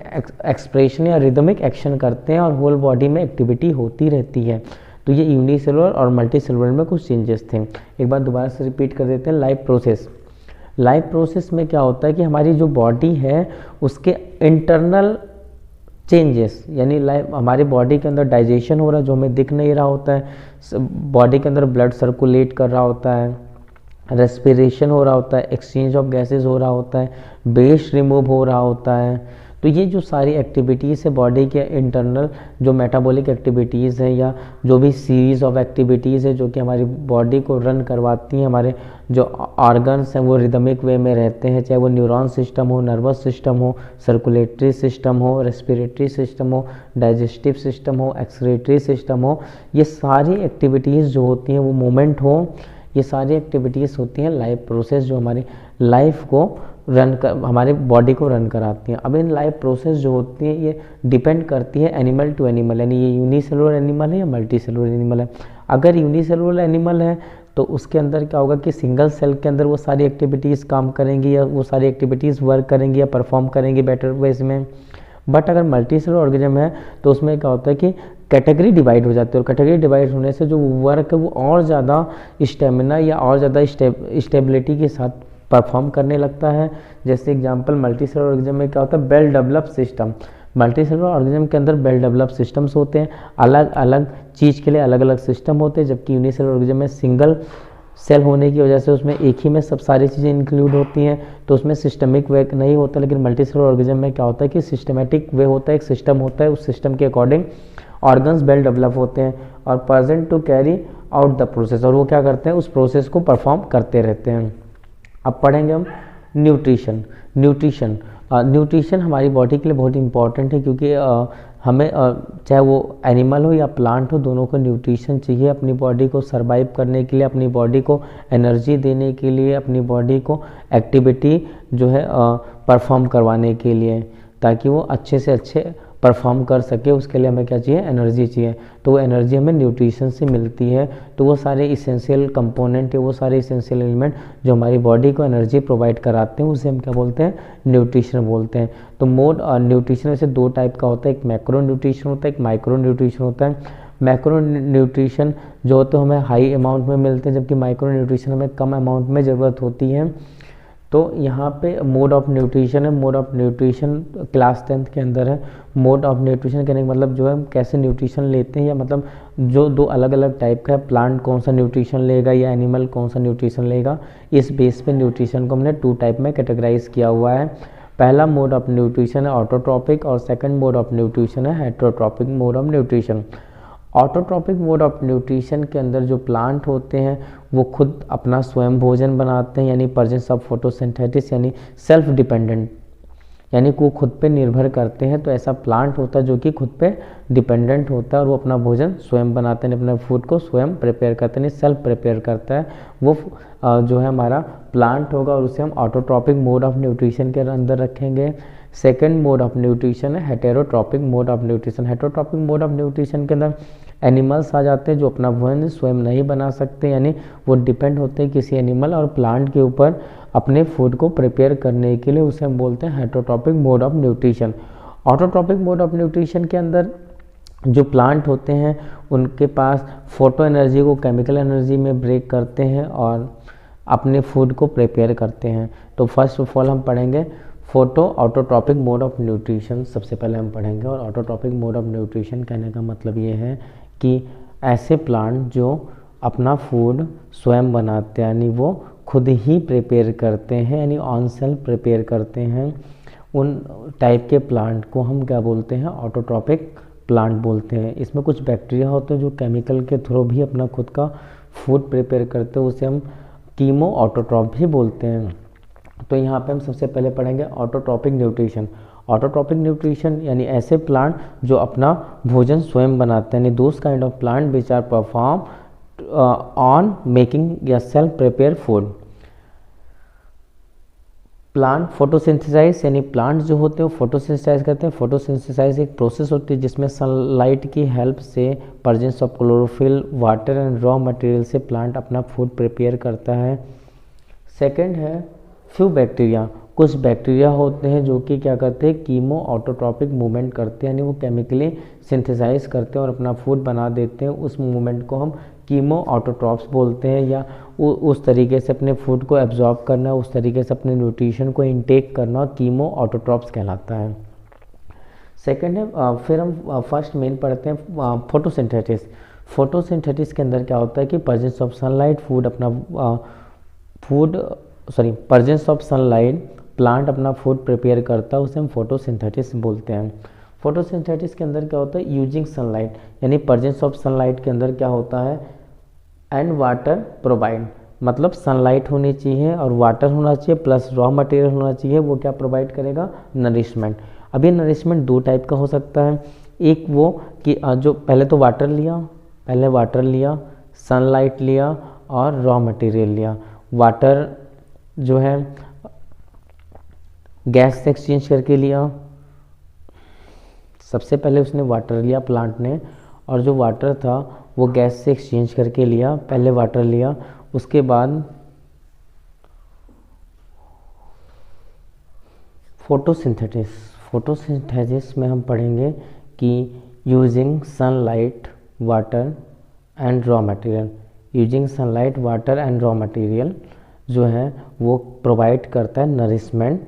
एक्सप्रेशन या रिदमिक एक्शन करते हैं और होल बॉडी में एक्टिविटी होती रहती है। तो ये यूनिसेलुलर और मल्टीसेलुलर में कुछ चेंजेस थे। एक बार दोबारा से रिपीट कर देते हैं। Life process. लाइफ प्रोसेस में क्या होता है कि हमारी जो बॉडी है उसके इंटरनल चेंजेस, यानी लाइफ हमारी बॉडी के अंदर डाइजेशन हो रहा है जो हमें दिख नहीं रहा होता है, बॉडी के अंदर ब्लड सर्कुलेट कर रहा होता है, रेस्पिरेशन हो रहा होता है, एक्सचेंज ऑफ गैसेस हो रहा होता है, वेस्ट रिमूव हो रहा होता है। तो ये जो सारी एक्टिविटीज़ है बॉडी के इंटरनल जो मेटाबॉलिक एक्टिविटीज़ हैं या जो भी सीरीज़ ऑफ एक्टिविटीज़ है जो कि हमारी बॉडी को रन करवाती हैं, हमारे जो ऑर्गन्स हैं वो रिदमिक वे में रहते हैं, चाहे वो न्यूरॉन सिस्टम हो, नर्वस सिस्टम हो, सर्कुलेटरी सिस्टम हो, रेस्पिरेटरी सिस्टम हो, डाइजेस्टिव सिस्टम हो, एक्सक्रीटरी सिस्टम हो, ये सारी एक्टिविटीज़ जो होती हैं वो मूवमेंट हो, ये सारी एक्टिविटीज़ होती हैं लाइफ प्रोसेस जो हमारी लाइफ को हमारे बॉडी को रन कराती हैं। अब इन लाइफ प्रोसेस जो होती हैं ये डिपेंड करती है एनिमल टू एनिमल, यानी ये यूनिसेलुलर एनिमल है या मल्टी सेलुलर एनिमल है। अगर यूनिसेलुलर एनिमल है तो उसके अंदर क्या होगा कि सिंगल सेल के अंदर वो सारी एक्टिविटीज़ काम करेंगी या वो सारी एक्टिविटीज़ वर्क करेंगी या परफॉर्म करेंगी बेटर वेज में। बट अगर मल्टी सेलुलर ऑर्गेनिज्म है तो उसमें क्या होता है कि कैटेगरी डिवाइड हो जाती है और कैटेगरी डिवाइड होने से जो वर्क है वो और ज़्यादा स्टेमिना या और ज़्यादा स्टेबिलिटी के साथ परफॉर्म करने लगता है। जैसे एग्जांपल मल्टी सेलुलर ऑर्गेनिज्म में क्या होता है well develop system. Multi cellular organism के अंदर वेल डेवलप सिस्टम्स होते हैं, अलग अलग चीज़ के लिए अलग अलग सिस्टम होते हैं, जबकि यूनिसेलुलर ऑर्गेनिज्म में सिंगल सेल होने की वजह से उसमें एक ही में सब सारी चीज़ें इंक्लूड होती हैं तो उसमें सिस्टमिक वे नहीं होता। लेकिन मल्टी सेलुलर ऑर्गेनिज्म में क्या होता है कि सिस्टमेटिक वे होता है, एक सिस्टम होता है, उस सिस्टम के अकॉर्डिंग ऑर्गन्स वेल डेवलप होते हैं और present to carry out the process, और वो क्या करते हैं उस प्रोसेस को परफॉर्म करते रहते हैं। अब पढ़ेंगे हम न्यूट्रिशन। न्यूट्रिशन हमारी बॉडी के लिए बहुत इंपॉर्टेंट है क्योंकि हमें चाहे वो एनिमल हो या प्लांट हो दोनों को न्यूट्रिशन चाहिए अपनी बॉडी को सरवाइव करने के लिए, अपनी बॉडी को एनर्जी देने के लिए, अपनी बॉडी को एक्टिविटी जो है परफॉर्म करवाने के लिए, ताकि वो अच्छे से अच्छे परफॉर्म कर सके उसके लिए हमें क्या चाहिए, एनर्जी चाहिए। तो वो एनर्जी हमें न्यूट्रिशन से मिलती है। तो वो सारे इसेंशियल कंपोनेंट है, वो सारे इसेंशियल एलिमेंट जो हमारी बॉडी को एनर्जी प्रोवाइड कराते हैं उसे हम क्या बोलते हैं, न्यूट्रिशन बोलते हैं। तो मोड न्यूट्रिशन वैसे दो टाइप का होता है, एक मैक्रो न्यूट्रिशन होता है, एक माइक्रो न्यूट्रिशन होता है। मैक्रो न्यूट्रिशन जो होते हैं हमें हाई अमाउंट में मिलते हैं, जबकि माइक्रो न्यूट्रिशन हमें कम अमाउंट में ज़रूरत होती है। तो यहाँ पे मोड ऑफ न्यूट्रिशन है, mode of nutrition class 10th के अंदर है। मोड ऑफ न्यूट्रिशन कहने का मतलब जो है हम कैसे न्यूट्रिशन लेते हैं, या मतलब जो दो अलग अलग टाइप का है, प्लांट कौन सा न्यूट्रिशन लेगा या एनिमल कौन सा न्यूट्रिशन लेगा, इस बेस पे न्यूट्रिशन को हमने 2 टाइप में कैटेगराइज किया हुआ है। पहला मोड ऑफ न्यूट्रिशन है ऑटोट्रॉपिक और सेकंड मोड ऑफ न्यूट्रिशन है heterotrophic mode of nutrition. Autotrophic mode of nutrition के अंदर जो प्लांट होते हैं वो खुद अपना स्वयं भोजन बनाते हैं, यानी प्रेजेंस ऑफ फोटोसिंथेसिस, यानी सेल्फ डिपेंडेंट, यानी वो खुद पे निर्भर करते हैं। तो ऐसा प्लांट होता है जो कि खुद पे डिपेंडेंट होता है और वो अपना भोजन स्वयं बनाते हैं, अपने फूड को स्वयं प्रिपेयर करते हैं, सेल्फ प्रिपेयर करता है। वो जो है हमारा प्लांट होगा और उसे हम ऑटोट्रॉपिक मोड ऑफ न्यूट्रिशन के अंदर रखेंगे। सेकेंड मोड ऑफ न्यूट्रिशन है heterotrophic mode of nutrition. Heterotrophic mode of nutrition के अंदर एनिमल्स आ जाते हैं जो अपना भोजन स्वयं नहीं बना सकते, यानी वो डिपेंड होते हैं किसी एनिमल और प्लांट के ऊपर अपने फूड को प्रिपेयर करने के लिए, उसे हम बोलते हैं heterotrophic mode of nutrition. Autotrophic mode of nutrition के अंदर जो प्लांट होते हैं उनके पास फोटो एनर्जी को केमिकल एनर्जी में ब्रेक करते हैं और अपने फूड को प्रिपेयर करते हैं। तो फर्स्ट ऑफ ऑल हम पढ़ेंगे photo autotrophic mode of nutrition, सबसे पहले हम पढ़ेंगे। और ऑटोट्रॉपिक मोड ऑफ न्यूट्रिशन कहने का मतलब ये है कि ऐसे प्लांट जो अपना फूड स्वयं बनाते हैं, यानी वो खुद ही प्रिपेयर करते हैं, यानी ऑन सेल्फ प्रिपेयर करते हैं, उन टाइप के प्लांट को हम क्या बोलते हैं, ऑटोट्रॉपिक प्लांट बोलते हैं। इसमें कुछ बैक्टीरिया होते हैं जो केमिकल के थ्रू भी अपना खुद का फूड प्रिपेयर करते हैं, उसे हम कीमो ऑटोट्रॉप भी बोलते हैं। तो यहाँ पे हम सबसे पहले पढ़ेंगे ऑटोट्रॉपिक न्यूट्रिशन। ऑटोट्रॉपिक न्यूट्रिशन यानी ऐसे प्लांट जो अपना भोजन स्वयं बनाते हैं, यानी those kind of plant which are perform on making या self prepare food. Plant photosynthesise, यानी प्लांट जो होते हैं वो फोटोसिंथेसाइज करते हैं। फोटोसिंथेसाइज एक प्रोसेस होती है जिसमें सनलाइट की हेल्प से presence of chlorophyll, water and raw material से प्लांट अपना फूड प्रिपेयर करता है। सेकंड है फ्यू बैक्टीरिया, कुछ बैक्टीरिया होते हैं जो कि क्या करते हैं, कीमो ऑटोट्रॉपिक मूवमेंट करते हैं, यानी वो केमिकली सिंथेसाइज करते हैं और अपना फूड बना देते हैं। उस मूवमेंट को हम कीमो ऑटोट्रॉप्स बोलते हैं, या उस तरीके से अपने फूड को एब्जॉर्ब करना, उस तरीके से अपने न्यूट्रिशन को इनटेक करना कीमो ऑटोट्रॉप्स कहलाता है। सेकंड है फिर हम फर्स्ट मेन पढ़ते हैं फोटोसिंथेसिस। फोटोसिंथेसिस के अंदर क्या होता है कि presence of sunlight presence of sunlight plant अपना फूड प्रिपेयर करता है, उसे हम फोटोसिंथेसिस बोलते हैं। फोटोसिंथेसिस के अंदर क्या होता है, यूजिंग सनलाइट, यानी प्रेजेंस ऑफ सनलाइट के अंदर क्या होता है, एंड वाटर प्रोवाइड, मतलब सनलाइट होनी चाहिए और वाटर होना चाहिए प्लस रॉ मटेरियल होना चाहिए, वो क्या प्रोवाइड करेगा, नरिशमेंट। अब ये नरिशमेंट दो टाइप का हो सकता है, एक वो कि जो पहले तो वाटर लिया, सनलाइट लिया और रॉ मटेरियल लिया। वाटर जो है गैस से एक्सचेंज करके लिया, सबसे पहले उसने वाटर लिया प्लांट ने, और जो वाटर था वो गैस से एक्सचेंज करके लिया, पहले वाटर लिया, उसके बाद फोटोसिंथेसिस में हम पढ़ेंगे कि using sunlight water and raw material, using sunlight water and raw material जो है वो प्रोवाइड करता है नरिशमेंट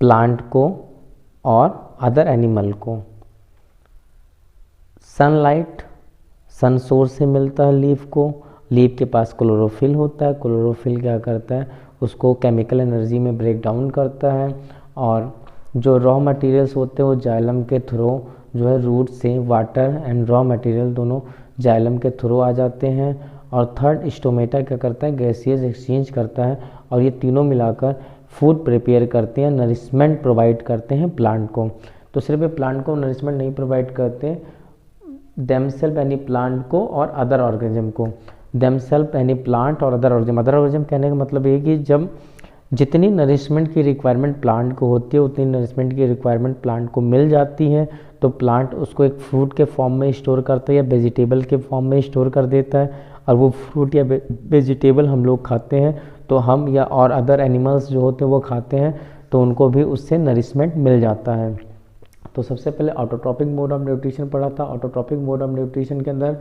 प्लांट को और अदर एनिमल को। सनलाइट सन सोर्स से मिलता है लीफ को, लीफ के पास क्लोरोफिल होता है, क्लोरोफिल क्या करता है, उसको केमिकल एनर्जी में ब्रेक डाउन करता है, और जो रॉ मटेरियल्स होते हैं वो जाइलम के थ्रू जो है रूट से वाटर एंड रॉ मटेरियल दोनों जाइलम के थ्रू आ जाते हैं, और थर्ड स्टोमेटा क्या करता है, गैसियस एक्सचेंज करता है, और ये तीनों मिलाकर फूड प्रिपेयर करते हैं, नरिशमेंट प्रोवाइड करते हैं प्लांट को। तो सिर्फ प्लांट को नरिशमेंट नहीं प्रोवाइड करते, देमसेल्फ यानी प्लांट को और अदर ऑर्गेनिज्म को, देमसेल्फ यानी प्लांट और अदर ऑर्गेनिज्म। अदर ऑर्गेनिज्म कहने का मतलब ये कि जब जितनी नरिशमेंट की रिक्वायरमेंट प्लांट को होती है उतनी नरिशमेंट की रिक्वायरमेंट प्लांट को मिल जाती है, तो प्लांट उसको एक फ्रूट के फॉर्म में स्टोर करता है या वेजिटेबल के फॉर्म में स्टोर कर देता है, और वो फ्रूट या वेजिटेबल हम लोग खाते हैं, तो हम या और अदर एनिमल्स जो होते हैं वो खाते हैं, तो उनको भी उससे नरिशमेंट मिल जाता है। तो सबसे पहले ऑटोट्रॉपिक मोड ऑफ न्यूट्रिशन पढ़ा था। ऑटोट्रॉपिक मोड ऑफ न्यूट्रिशन के अंदर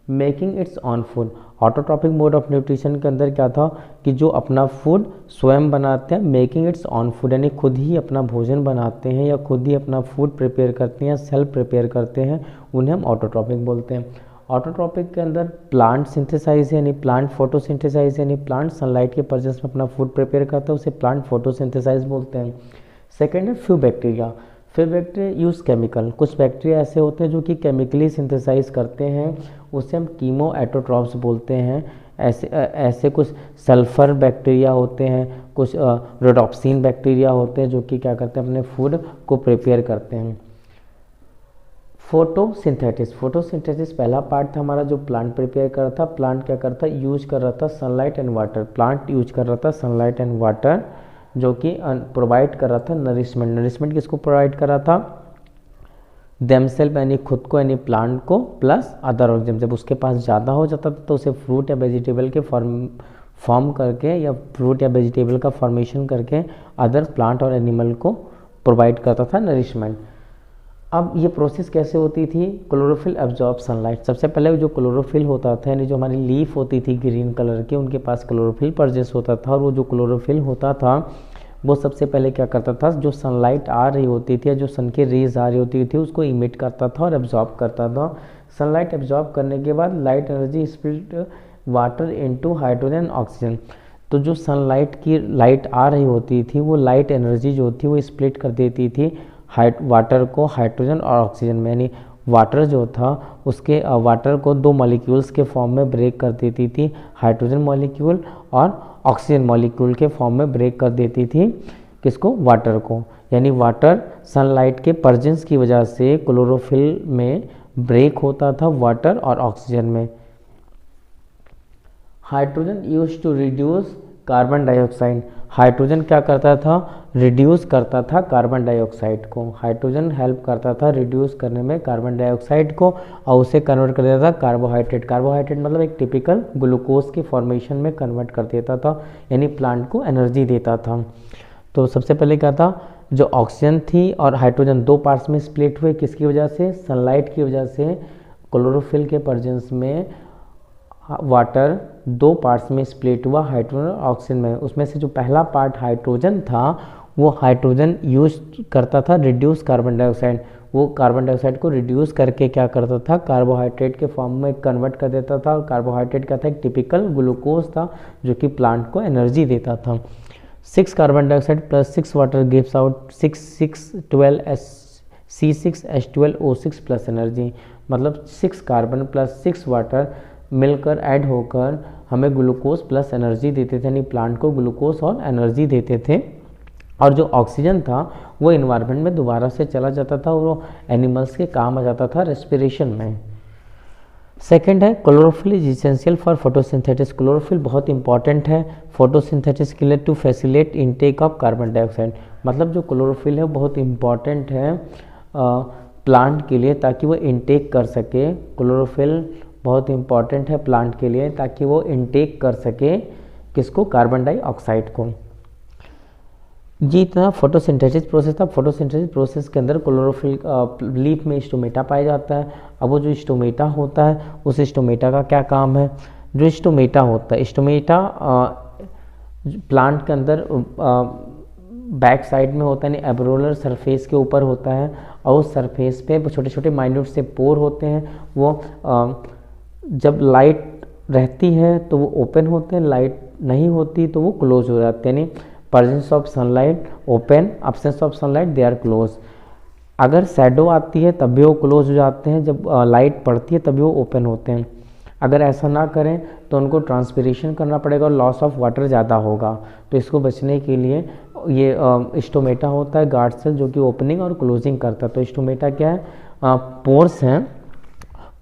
making it's on food. Autotrophic mode of nutrition के अंदर क्या था कि जो अपना फूड स्वयं बनाते हैं, मेकिंग इट्स ऑन फूड यानी खुद ही अपना भोजन बनाते हैं या खुद ही अपना फूड प्रिपेयर करते हैं या सेल्फ प्रिपेयर करते हैं, उन्हें हम ऑटोट्रॉपिक बोलते हैं। ऑटोट्रॉपिक के अंदर प्लांट सिंथेसाइज यानी प्लांट फोटोसिंथेसाइज यानी प्लांट सनलाइट के प्रेजेंस में अपना फूड प्रिपेयर करता है, उसे प्लांट फोटोसिंथेसाइज बोलते हैं। सेकेंड है few bacteria. Few bacteria use chemical. कुछ बैक्टीरिया ऐसे होते हैं जो कि केमिकली सिंथेसाइज करते हैं, उसे हम कीमो एटोट्रॉप्स बोलते हैं। ऐसे कुछ सल्फर बैक्टीरिया होते हैं, कुछ रोडोप्सिन बैक्टीरिया होते हैं जो कि क्या करते हैं, अपने फूड को प्रिपेयर करते हैं। फोटोसिंथेसिस। फोटोसिंथेसिस पहला पार्ट था हमारा जो प्लांट प्रिपेयर कर रहा था। प्लांट क्या करता है, यूज कर रहा था sunlight and water. Plant use कर रहा था सनलाइट एंड वाटर जो कि प्रोवाइड कर रहा था नरिशमेंट। नरिशमेंट किसको प्रोवाइड कर रहा था, देमसेल्फ यानी खुद को यानी प्लांट को, प्लस अदर ऑर्गेनिज्म। जब उसके पास ज़्यादा हो जाता था तो उसे फ्रूट या वेजिटेबल के फॉर्म करके या फ्रूट या वेजिटेबल का फॉर्मेशन करके अदर प्लांट और एनिमल को प्रोवाइड करता था नरिशमेंट। अब ये प्रोसेस कैसे होती थी, क्लोरोफिल एब्जॉर्ब सनलाइट। सबसे पहले जो क्लोरोफिल होता था यानी जो हमारी लीफ होती थी ग्रीन कलर की, उनके पास क्लोरोफिल प्रेजेंस होता था, और वो जो क्लोरोफिल होता था वो सबसे पहले क्या करता था, जो सनलाइट आ रही होती थी या जो सन की रेज आ रही होती थी उसको इमिट करता था और एब्जॉर्ब करता था। सनलाइट एब्जॉर्ब करने के बाद light energy split water into hydrogen oxygen. तो जो सनलाइट की लाइट आ रही होती थी वो लाइट एनर्जी जो थी वो स्प्लिट कर देती थी वाटर को हाइड्रोजन और ऑक्सीजन में, यानी वाटर जो था उसके वाटर को दो मॉलिक्यूल्स के फॉर्म में ब्रेक कर देती थी, हाइड्रोजन मॉलिक्यूल और ऑक्सीजन मॉलिक्यूल के फॉर्म में ब्रेक कर देती थी किसको, वाटर को। यानी वाटर सनलाइट के प्रेजेंस की वजह से क्लोरोफिल में ब्रेक होता था वाटर और ऑक्सीजन में। Hydrogen used to reduce carbon dioxide. Hydrogen क्या करता था, रिड्यूस करता था कार्बन डाइऑक्साइड को। हाइड्रोजन हेल्प करता था रिड्यूस करने में कार्बन डाइऑक्साइड को और उसे कन्वर्ट कर देता था कार्बोहाइड्रेट। कार्बोहाइड्रेट मतलब एक टिपिकल ग्लूकोज की फॉर्मेशन में कन्वर्ट कर देता था, यानी प्लांट को एनर्जी देता था। तो सबसे पहले क्या था, जो ऑक्सीजन थी और हाइड्रोजन दो पार्ट्स में स्प्लिट हुए, किसकी वजह से, सनलाइट की वजह से। क्लोरोफिल के प्रेजेंस में वाटर दो पार्ट्स में स्प्लिट हुआ, हाइड्रोजन और ऑक्सीजन में। उसमें से जो पहला पार्ट हाइड्रोजन था वो हाइड्रोजन यूज करता था रिड्यूस कार्बन डाइऑक्साइड। वो कार्बन डाइऑक्साइड को रिड्यूस करके क्या करता था, कार्बोहाइड्रेट के फॉर्म में कन्वर्ट कर देता था। और कार्बोहाइड्रेट क्या था, एक टिपिकल ग्लूकोज था जो कि प्लांट को एनर्जी देता था। 6 carbon dioxide plus 6 water gives out 6 C6H12O6 plus energy. मतलब 6 कार्बन प्लस 6 वाटर मिलकर ऐड होकर हमें ग्लूकोज प्लस एनर्जी देते थे, यानी प्लांट को ग्लूकोज और एनर्जी देते थे। और जो ऑक्सीजन था वो इन्वायरमेंट में दोबारा से चला जाता था और वो एनिमल्स के काम आ जाता था रेस्पिरेशन में। सेकेंड है chlorophyll is essential for photosynthesis. Chlorophyll बहुत इंपॉर्टेंट है फोटोसिंथेसिस के लिए to facilitate intake of carbon dioxide. मतलब जो क्लोरोफिल है बहुत इंपॉर्टेंट है प्लांट के लिए ताकि वो इनटेक कर सके। क्लोरोफिल बहुत इंपॉर्टेंट है प्लांट के लिए ताकि वो इनटेक कर सके किसको, कार्बन डाइऑक्साइड को। ये इतना फोटोसिंथेसिस प्रोसेस था। फोटोसिंथेसिस प्रोसेस के अंदर क्लोरोफिल लीफ में स्टोमेटा पाया जाता है। अब वो जो स्टोमेटा होता है उस स्टोमेटा का क्या काम है, जो स्टोमेटा होता है, स्टोमेटा प्लांट के अंदर बैक साइड में होता है, यानी एब्रोलर सरफेस के ऊपर होता है, और उस सरफेस पे छोटे छोटे माइन्यूट से पोर होते हैं। वो जब लाइट रहती है तो वो ओपन होते हैं, लाइट नहीं होती तो वो क्लोज हो जाते हैं, यानी presence of sunlight open, absence of sunlight they are close. अगर शैडो आती है तब भी वो क्लोज हो जाते हैं, जब लाइट पड़ती है तभी वो ओपन होते हैं। अगर ऐसा ना करें तो उनको ट्रांसपिरेशन करना पड़ेगा और लॉस ऑफ वाटर ज़्यादा होगा। तो इसको बचने के लिए ये स्टोमेटा होता है गार्ड सेल जो कि ओपनिंग और क्लोजिंग करता है। तो स्टोमेटा क्या है, पोर्स हैं,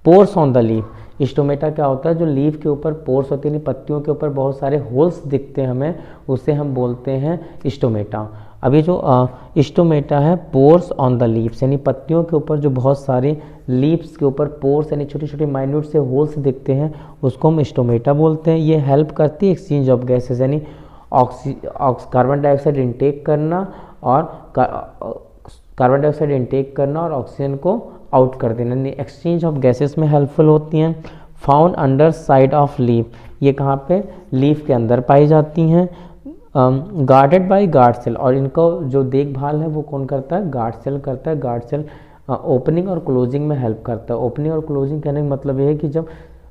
pores on the leaf. Stomata क्या होता है, जो लीफ के ऊपर पोर्स होते हैं, पत्तियों के ऊपर बहुत सारे होल्स दिखते हैं हमें, उसे हम बोलते हैं स्टोमेटा। अभी जो स्टोमेटा है, पोर्स ऑन द लीव्स, यानी पत्तियों के ऊपर जो बहुत सारे लीव्स के ऊपर पोर्स यानी छोटे छोटे माइन्यूट से होल्स दिखते हैं, उसको हम स्टोमेटा बोलते हैं। ये हेल्प करती है एक्सचेंज ऑफ गैसेस, यानी कार्बन डाइऑक्साइड इनटेक करना और कार्बन डाइऑक्साइड इनटेक करना और ऑक्सीजन को आउट कर देना, यानी एक्सचेंज ऑफ गैसेस में हेल्पफुल होती हैं। Found under side of leaf, ये कहाँ पे, लीफ के अंदर पाई जाती हैं। गार्डेड बाय गार्ड सेल, और इनको जो देखभाल है वो कौन करता है, गार्ड सेल करता है। गार्ड सेल ओपनिंग और क्लोजिंग में हेल्प करता है। ओपनिंग और क्लोजिंग कहने का मतलब ये है कि जब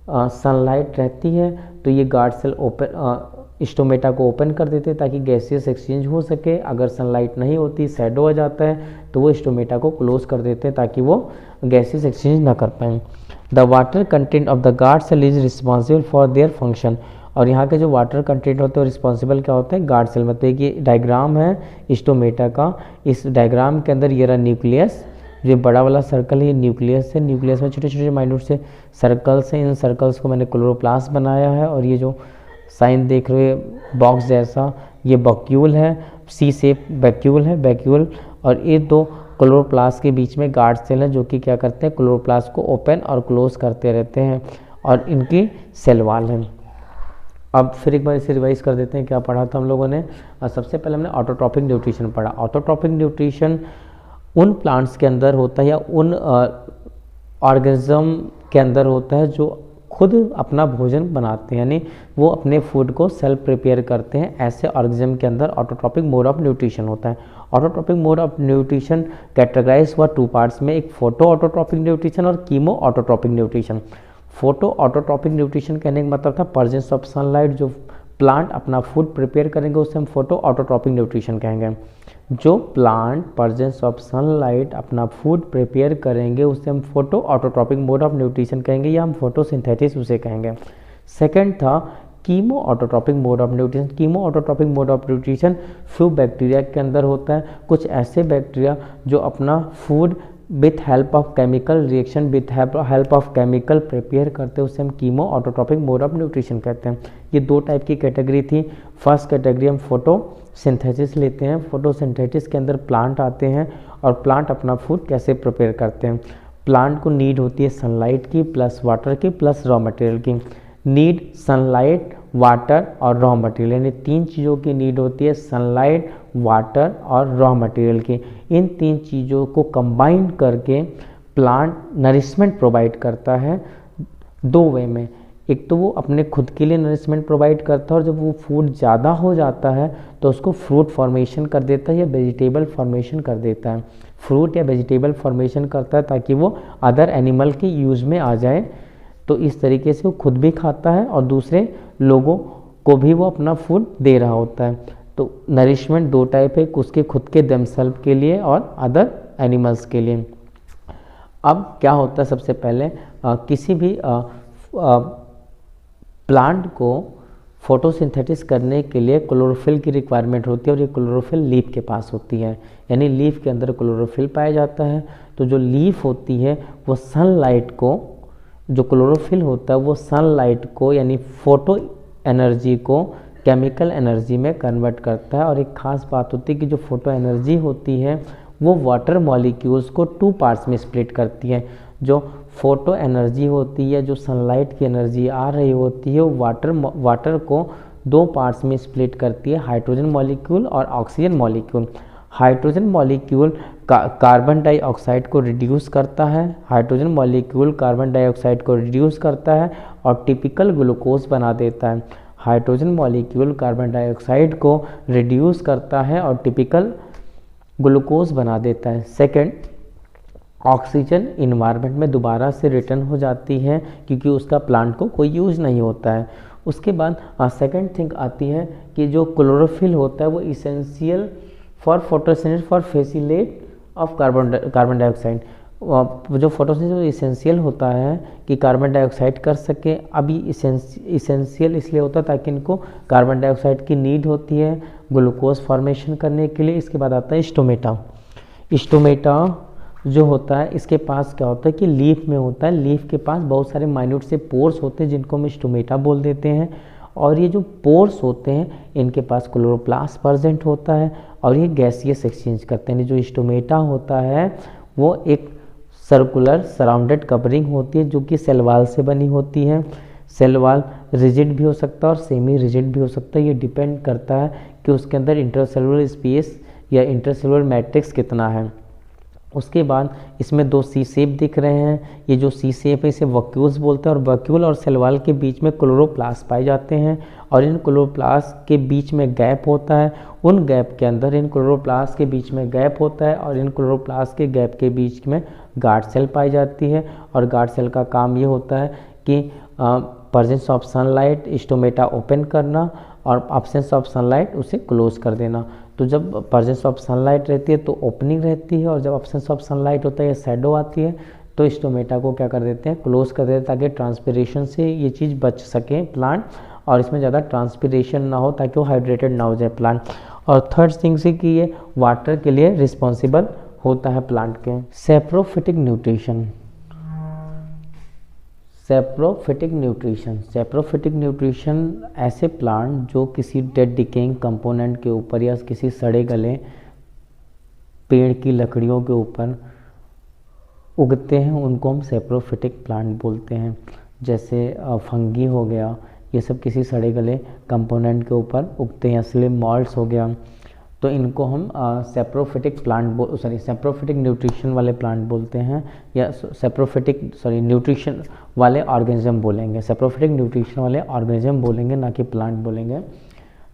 सनलाइट रहती है तो ये गार्ड सेल ओपन स्टोमेटा को ओपन कर देते हैं ताकि गैसेस एक्सचेंज हो सके। अगर सनलाइट नहीं होती, शैडो आ जाता है, तो वो स्टोमेटा को क्लोज कर देते हैं ताकि वो गैसेस एक्सचेंज ना कर पाएँ। The water content of the guard cell is responsible for their function, और यहाँ के जो वाटर कंटेंट होते हैं रिस्पॉन्सिबल क्या होते हैं, गार्ड सेल। मतलब ये डायग्राम है स्टोमेटा का, इस डायग्राम के अंदर ये रहा न्यूक्लियस, जो बड़ा वाला सर्कल है ये न्यूक्लियस है। न्यूक्लियस में छोटे छोटे माइन्यूट से सर्कल्स हैं, इन सर्कल्स को मैंने क्लोरोप्लास्ट बनाया है। और ये जो साइन देख रहे हो बॉक्स जैसा, ये वैक्यूल है, सी शेप वैक्यूल है, वैक्यूल। और ये दो क्लोरोप्लास्ट के बीच में गार्ड सेल है, जो कि क्या करते हैं, क्लोरोप्लास्ट को ओपन और क्लोज करते रहते हैं, और इनकी सेल वाल है। अब फिर एक बार इसे रिवाइज कर देते हैं, क्या पढ़ा था हम लोगों ने। सबसे पहले हमने ऑटोट्रॉपिक न्यूट्रिशन पढ़ा। ऑटोट्रॉपिक न्यूट्रिशन उन प्लांट्स के अंदर होता है या उन ऑर्गेनिज्म के अंदर होता है जो खुद अपना भोजन बनाते हैं, यानी वो अपने फूड को सेल्फ प्रिपेयर करते हैं। ऐसे ऑर्गेनिज्म के अंदर ऑटोट्रॉपिक मोड ऑफ न्यूट्रिशन होता है। Autotrophic mode of nutrition categorise हुआ टू पार्ट्स में, एक फोटो ऑटोट्रॉपिक न्यूट्रिशन और chemo autotrophic nutrition. Photo autotrophic nutrition कहने का मतलब था प्रेजेंस ऑफ सनलाइट, जो प्लांट अपना फूड प्रिपेयर करेंगे उसे हम फोटो ऑटोट्रॉपिक न्यूट्रिशन कहेंगे। जो प्लांट प्रेजेंस ऑफ सनलाइट अपना फूड प्रिपेयर करेंगे उसे हम photo autotrophic mode of nutrition कहेंगे, या हम फोटोसिंथेसिस उसे कहेंगे। सेकंड था chemo autotrophic mode of nutrition. Chemo autotrophic mode of nutrition few bacteria के अंदर होता है। कुछ ऐसे बैक्टीरिया जो अपना food with help of chemical reaction, with help of chemical prepare करते हैं, उसे हम chemo autotrophic mode of nutrition कहते हैं। ये दो टाइप की कैटेगरी थी। फर्स्ट कैटेगरी हम फोटोसिंथेसिस लेते हैं। फोटोसिंथेसिस के अंदर प्लांट आते हैं और प्लांट अपना फूड कैसे प्रिपेयर करते हैं। प्लांट को नीड होती है सनलाइट की प्लस वाटर की प्लस रॉ मटेरियल की। नीड सनलाइट, वाटर और रॉ मटेरियल, यानी तीन चीज़ों की नीड होती है, सनलाइट, वाटर और रॉ मटेरियल की। इन तीन चीज़ों को कंबाइन करके प्लांट नरिशमेंट प्रोवाइड करता है दो वे में। एक तो वो अपने खुद के लिए नरिशमेंट प्रोवाइड करता है, और जब वो फूड ज़्यादा हो जाता है तो उसको फ्रूट फॉर्मेशन कर देता है या वेजिटेबल फॉर्मेशन कर देता है। फ्रूट या वेजिटेबल फॉर्मेशन करता है ताकि वो अदर एनिमल के यूज़ में आ जाए। तो इस तरीके से वो खुद भी खाता है और दूसरे लोगों को भी वो अपना फूड दे रहा होता है। तो नरिशमेंट दो टाइप है, उसके खुद के देमसेल्फ के लिए और अदर एनिमल्स के लिए। अब क्या होता है, सबसे पहले किसी भी प्लांट को फोटोसिंथेसिस करने के लिए क्लोरोफिल की रिक्वायरमेंट होती है, और ये क्लोरोफिल लीफ के पास होती है, यानी लीफ के अंदर क्लोरोफिल पाया जाता है। तो जो लीफ होती है वो सनलाइट को, जो क्लोरोफिल होता है वो सनलाइट को यानी फोटो एनर्जी को केमिकल एनर्जी में कन्वर्ट करता है। और एक खास बात होती है कि जो फोटो एनर्जी होती है वो वाटर मॉलिक्यूल्स को टू पार्ट्स में स्प्लिट करती है। जो फोटो एनर्जी होती है, जो सनलाइट की एनर्जी आ रही होती है, वो वाटर को दो पार्ट्स में स्प्लिट करती है, हाइड्रोजन मॉलिक्यूल और oxygen molecule. Hydrogen molecule carbon dioxide को रिड्यूस करता है, हाइड्रोजन मॉलिक्यूल कार्बन डाइऑक्साइड को रिड्यूस करता है और टिपिकल ग्लूकोज बना देता है। हाइड्रोजन मॉलिक्यूल कार्बन डाइऑक्साइड को रिड्यूस करता है और टिपिकल ग्लूकोज बना देता है। सेकंड, ऑक्सीजन इन्वायरमेंट में दोबारा से रिटर्न हो जाती है क्योंकि उसका प्लांट को कोई यूज़ नहीं होता है। उसके बाद सेकंड थिंग आती है कि जो क्लोरोफिल होता है वो essential for photosynthesis for facilitate of carbon dioxide. जो फोटोसिंथेसिस इसेंशियल होता है कि कार्बन डाइऑक्साइड कर सके। अभी इसेंशियल इसलिए होता है ताकि इनको कार्बन डाइऑक्साइड की नीड होती है ग्लूकोज फॉर्मेशन करने के लिए। इसके बाद आता है स्टोमेटा। स्टोमेटा जो होता है इसके पास क्या होता है कि लीफ में होता है, लीफ के पास बहुत सारे माइन्यूट से पोर्स होते हैं जिनको हम स्टोमेटा बोल देते हैं। और ये जो पोर्स होते हैं इनके पास क्लोरोप्लास्ट प्रेजेंट होता है और ये गैसियस एक्सचेंज करते हैं। जो स्टोमेटा होता है वो एक सर्कुलर सराउंडेड कवरिंग होती है जो कि सेल वॉल से बनी होती है। सेल वॉल रिजिड भी हो सकता है और सेमी रिजिड भी हो सकता है, ये डिपेंड करता है कि उसके अंदर इंटरसेलुलर स्पेस या इंटरसेलुलर मैट्रिक्स कितना है। उसके बाद इसमें दो सी शेप दिख रहे हैं, ये जो सी शेप है इसे वैक्यूल्स बोलते हैं और वैक्यूल और सेल वॉल के बीच में क्लोरोप्लास्ट पाए जाते हैं और इन क्लोरोप्लास्ट के बीच में गैप होता है। उन गैप के अंदर इन क्लोरोप्लास्ट के बीच में गैप होता है और इन क्लोरोप्लास्ट के गैप के बीच में गार्ड सेल पाई जाती है और गार्ड सेल का काम ये होता है कि presence of sunlight stomata open करना और एब्सेंस ऑफ सनलाइट उसे क्लोज कर देना। तो जब प्रेजेंस ऑफ सनलाइट रहती है तो ओपनिंग रहती है और जब एब्सेंस ऑफ सनलाइट होता है या शैडो आती है तो स्टोमेटा को क्या कर देते हैं, क्लोज कर देते हैं ताकि ट्रांसपिरेशन से ये चीज़ बच सके प्लांट और इसमें ज़्यादा ट्रांसपिरेशन ना हो ताकि वो हाइड्रेटेड ना हो जाए प्लांट। और थर्ड थिंग से कि ये वाटर के लिए रिस्पॉन्सिबल होता है प्लांट के। Saprophytic nutrition, saprophytic nutrition, saprophytic nutrition ऐसे प्लांट जो किसी डेड डिकेइंग कंपोनेंट के ऊपर या किसी सड़े गले पेड़ की लकड़ियों के ऊपर उगते हैं उनको हम सेप्रोफिटिक प्लांट बोलते हैं। जैसे फंगी हो गया, ये सब किसी सड़े गले कंपोनेंट के ऊपर उगते हैं। स्लिम मॉल्ट्स हो गया, तो इनको हम सेप्रोफिटिक प्लांट सेप्रोफिटिक न्यूट्रिशन वाले प्लांट बोलते हैं या न्यूट्रिशन वाले ऑर्गेनिज्म बोलेंगे। सेप्रोफिटिक न्यूट्रिशन वाले ऑर्गेनिज्म बोलेंगे, ना कि प्लांट बोलेंगे।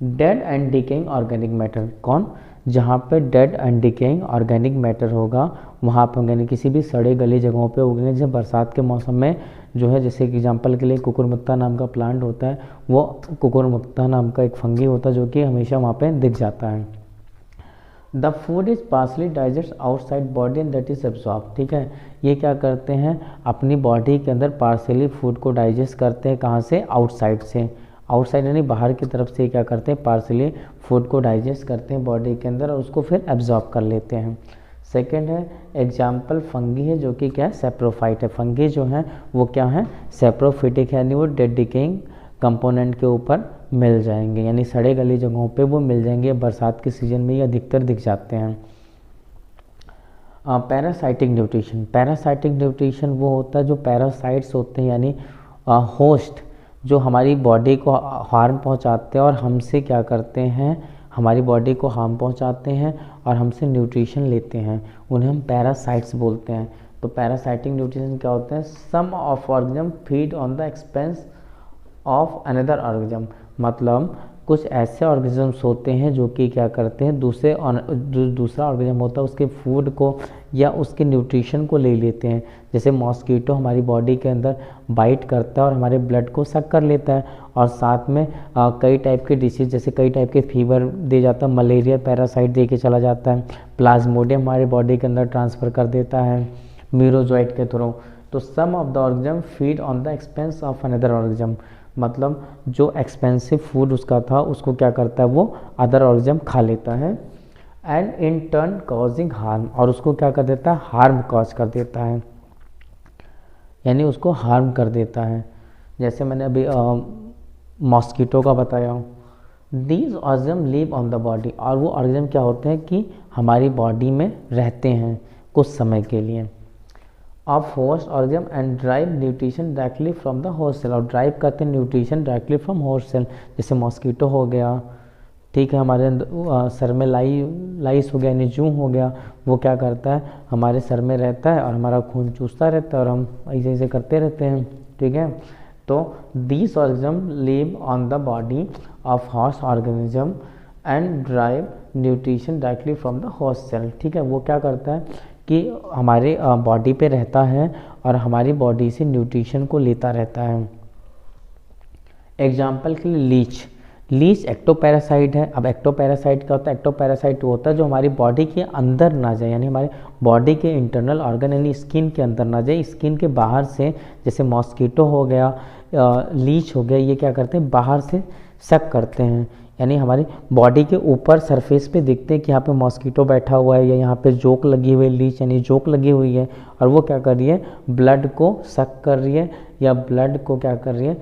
Dead and decaying organic matter, कौन? जहाँ पे dead and decaying organic matter होगा वहाँ पे होंगे, किसी भी सड़े गली जगहों पे उगेंगे। जैसे बरसात के मौसम में जो है, जैसे एग्जाम्पल के लिए कुकुरमुत्ता नाम का प्लांट होता है, वो कुकुरमुत्ता नाम का एक फंगी होता है जो कि हमेशा वहाँ पे दिख जाता है। The food is partially digest outside body and that is absorb, ठीक है। ये क्या करते हैं, अपनी बॉडी के अंदर पार्सली फूड को डाइजेस्ट करते हैं। कहाँ से? आउटसाइड से। आउटसाइड यानी बाहर की तरफ से क्या करते हैं, पार्सली फूड को डाइजेस्ट करते हैं बॉडी के अंदर और उसको फिर एब्जॉर्ब कर लेते हैं। सेकेंड है एग्जाम्पल फंगी है जो कि क्या है, सेप्रोफाइट है। फंगी जो है वो क्या है, सेप्रोफिटिक है, यानी वो डेड डिकेइंग कंपोनेंट के ऊपर मिल जाएंगे, यानी सड़े गली जगहों पे वो मिल जाएंगे। बरसात के सीजन में ये अधिकतर दिख जाते हैं। पैरासाइटिक न्यूट्रिशन, पैरासाइटिक न्यूट्रिशन वो होता है जो पैरासाइट्स होते हैं यानी होस्ट जो हमारी बॉडी को हार्म पहुंचाते हैं और हमसे क्या करते हैं, हमारी बॉडी को हार्म पहुंचाते हैं और हमसे न्यूट्रिशन लेते हैं, उन्हें हम पैरासाइट्स बोलते हैं। तो पैरासाइटिक न्यूट्रिशन क्या होते हैं, some of organism feed on the expense of another organism, मतलब कुछ ऐसे ऑर्गेनिजम्स होते हैं जो कि क्या करते हैं, दूसरा ऑर्गेनिज्म होता है उसके फूड को या उसके न्यूट्रिशन को ले लेते हैं। जैसे मॉस्कीटो हमारी बॉडी के अंदर बाइट करता है और हमारे ब्लड को सक कर लेता है और साथ में कई टाइप के डिसीज जैसे कई टाइप के फीवर दे जाता है, मलेरिया पैरासाइट दे के चला जाता है, प्लाज्मोडियम हमारे बॉडी के अंदर ट्रांसफ़र कर देता है मीरोजोइट के थ्रू। तो some of the organism feed on the expense of another organism, मतलब जो एक्सपेंसिव फूड उसका था उसको क्या करता है, वो अदर ऑर्गेनिज्म खा लेता है and in turn causing harm, और उसको क्या कर देता है, हार्म कॉज कर देता है, यानी उसको हार्म कर देता है। जैसे मैंने अभी मॉस्कीटो का बताया हूँ। These organism live on the body, और वो ऑर्गेनिज्म क्या होते हैं कि हमारी बॉडी में रहते हैं कुछ समय के लिए। Of host organism and derive nutrition directly from the host cell, और ड्राइव करते हैं nutrition directly from host cell. जैसे मॉस्कीटो हो गया, ठीक है, हमारे सर में लाइस हो गया यानी जूं हो गया, वो क्या करता है, हमारे सर में रहता है और हमारा खून चूसता रहता है और हम ऐसे ऐसे करते रहते हैं, ठीक है। तो these organism live on the body of host organism and derive nutrition directly from the host cell, ठीक है। वो क्या करता है कि हमारे बॉडी पे रहता है और हमारी बॉडी से न्यूट्रिशन को लेता रहता है। एग्जाम्पल के लिए लीच एक्टोपैरासाइट है। अब एक्टोपैरासाइट क्या होता है, एक्टोपैरासाइट वो होता है जो हमारी बॉडी के अंदर ना जाए, यानी हमारे बॉडी के इंटरनल ऑर्गन यानी स्किन के अंदर ना जाए, स्किन के बाहर से, जैसे मॉस्कीटो हो गया, लीच हो गया, ये क्या करते हैं, बाहर से सक करते हैं, यानी हमारी बॉडी के ऊपर सरफेस पे दिखते हैं कि यहाँ पे मॉस्किटो बैठा हुआ है या यहाँ पे जोक लगी हुई है, लीच यानी जोक लगी हुई है, और वो क्या कर रही है, ब्लड को सक कर रही है या ब्लड को क्या कर रही है,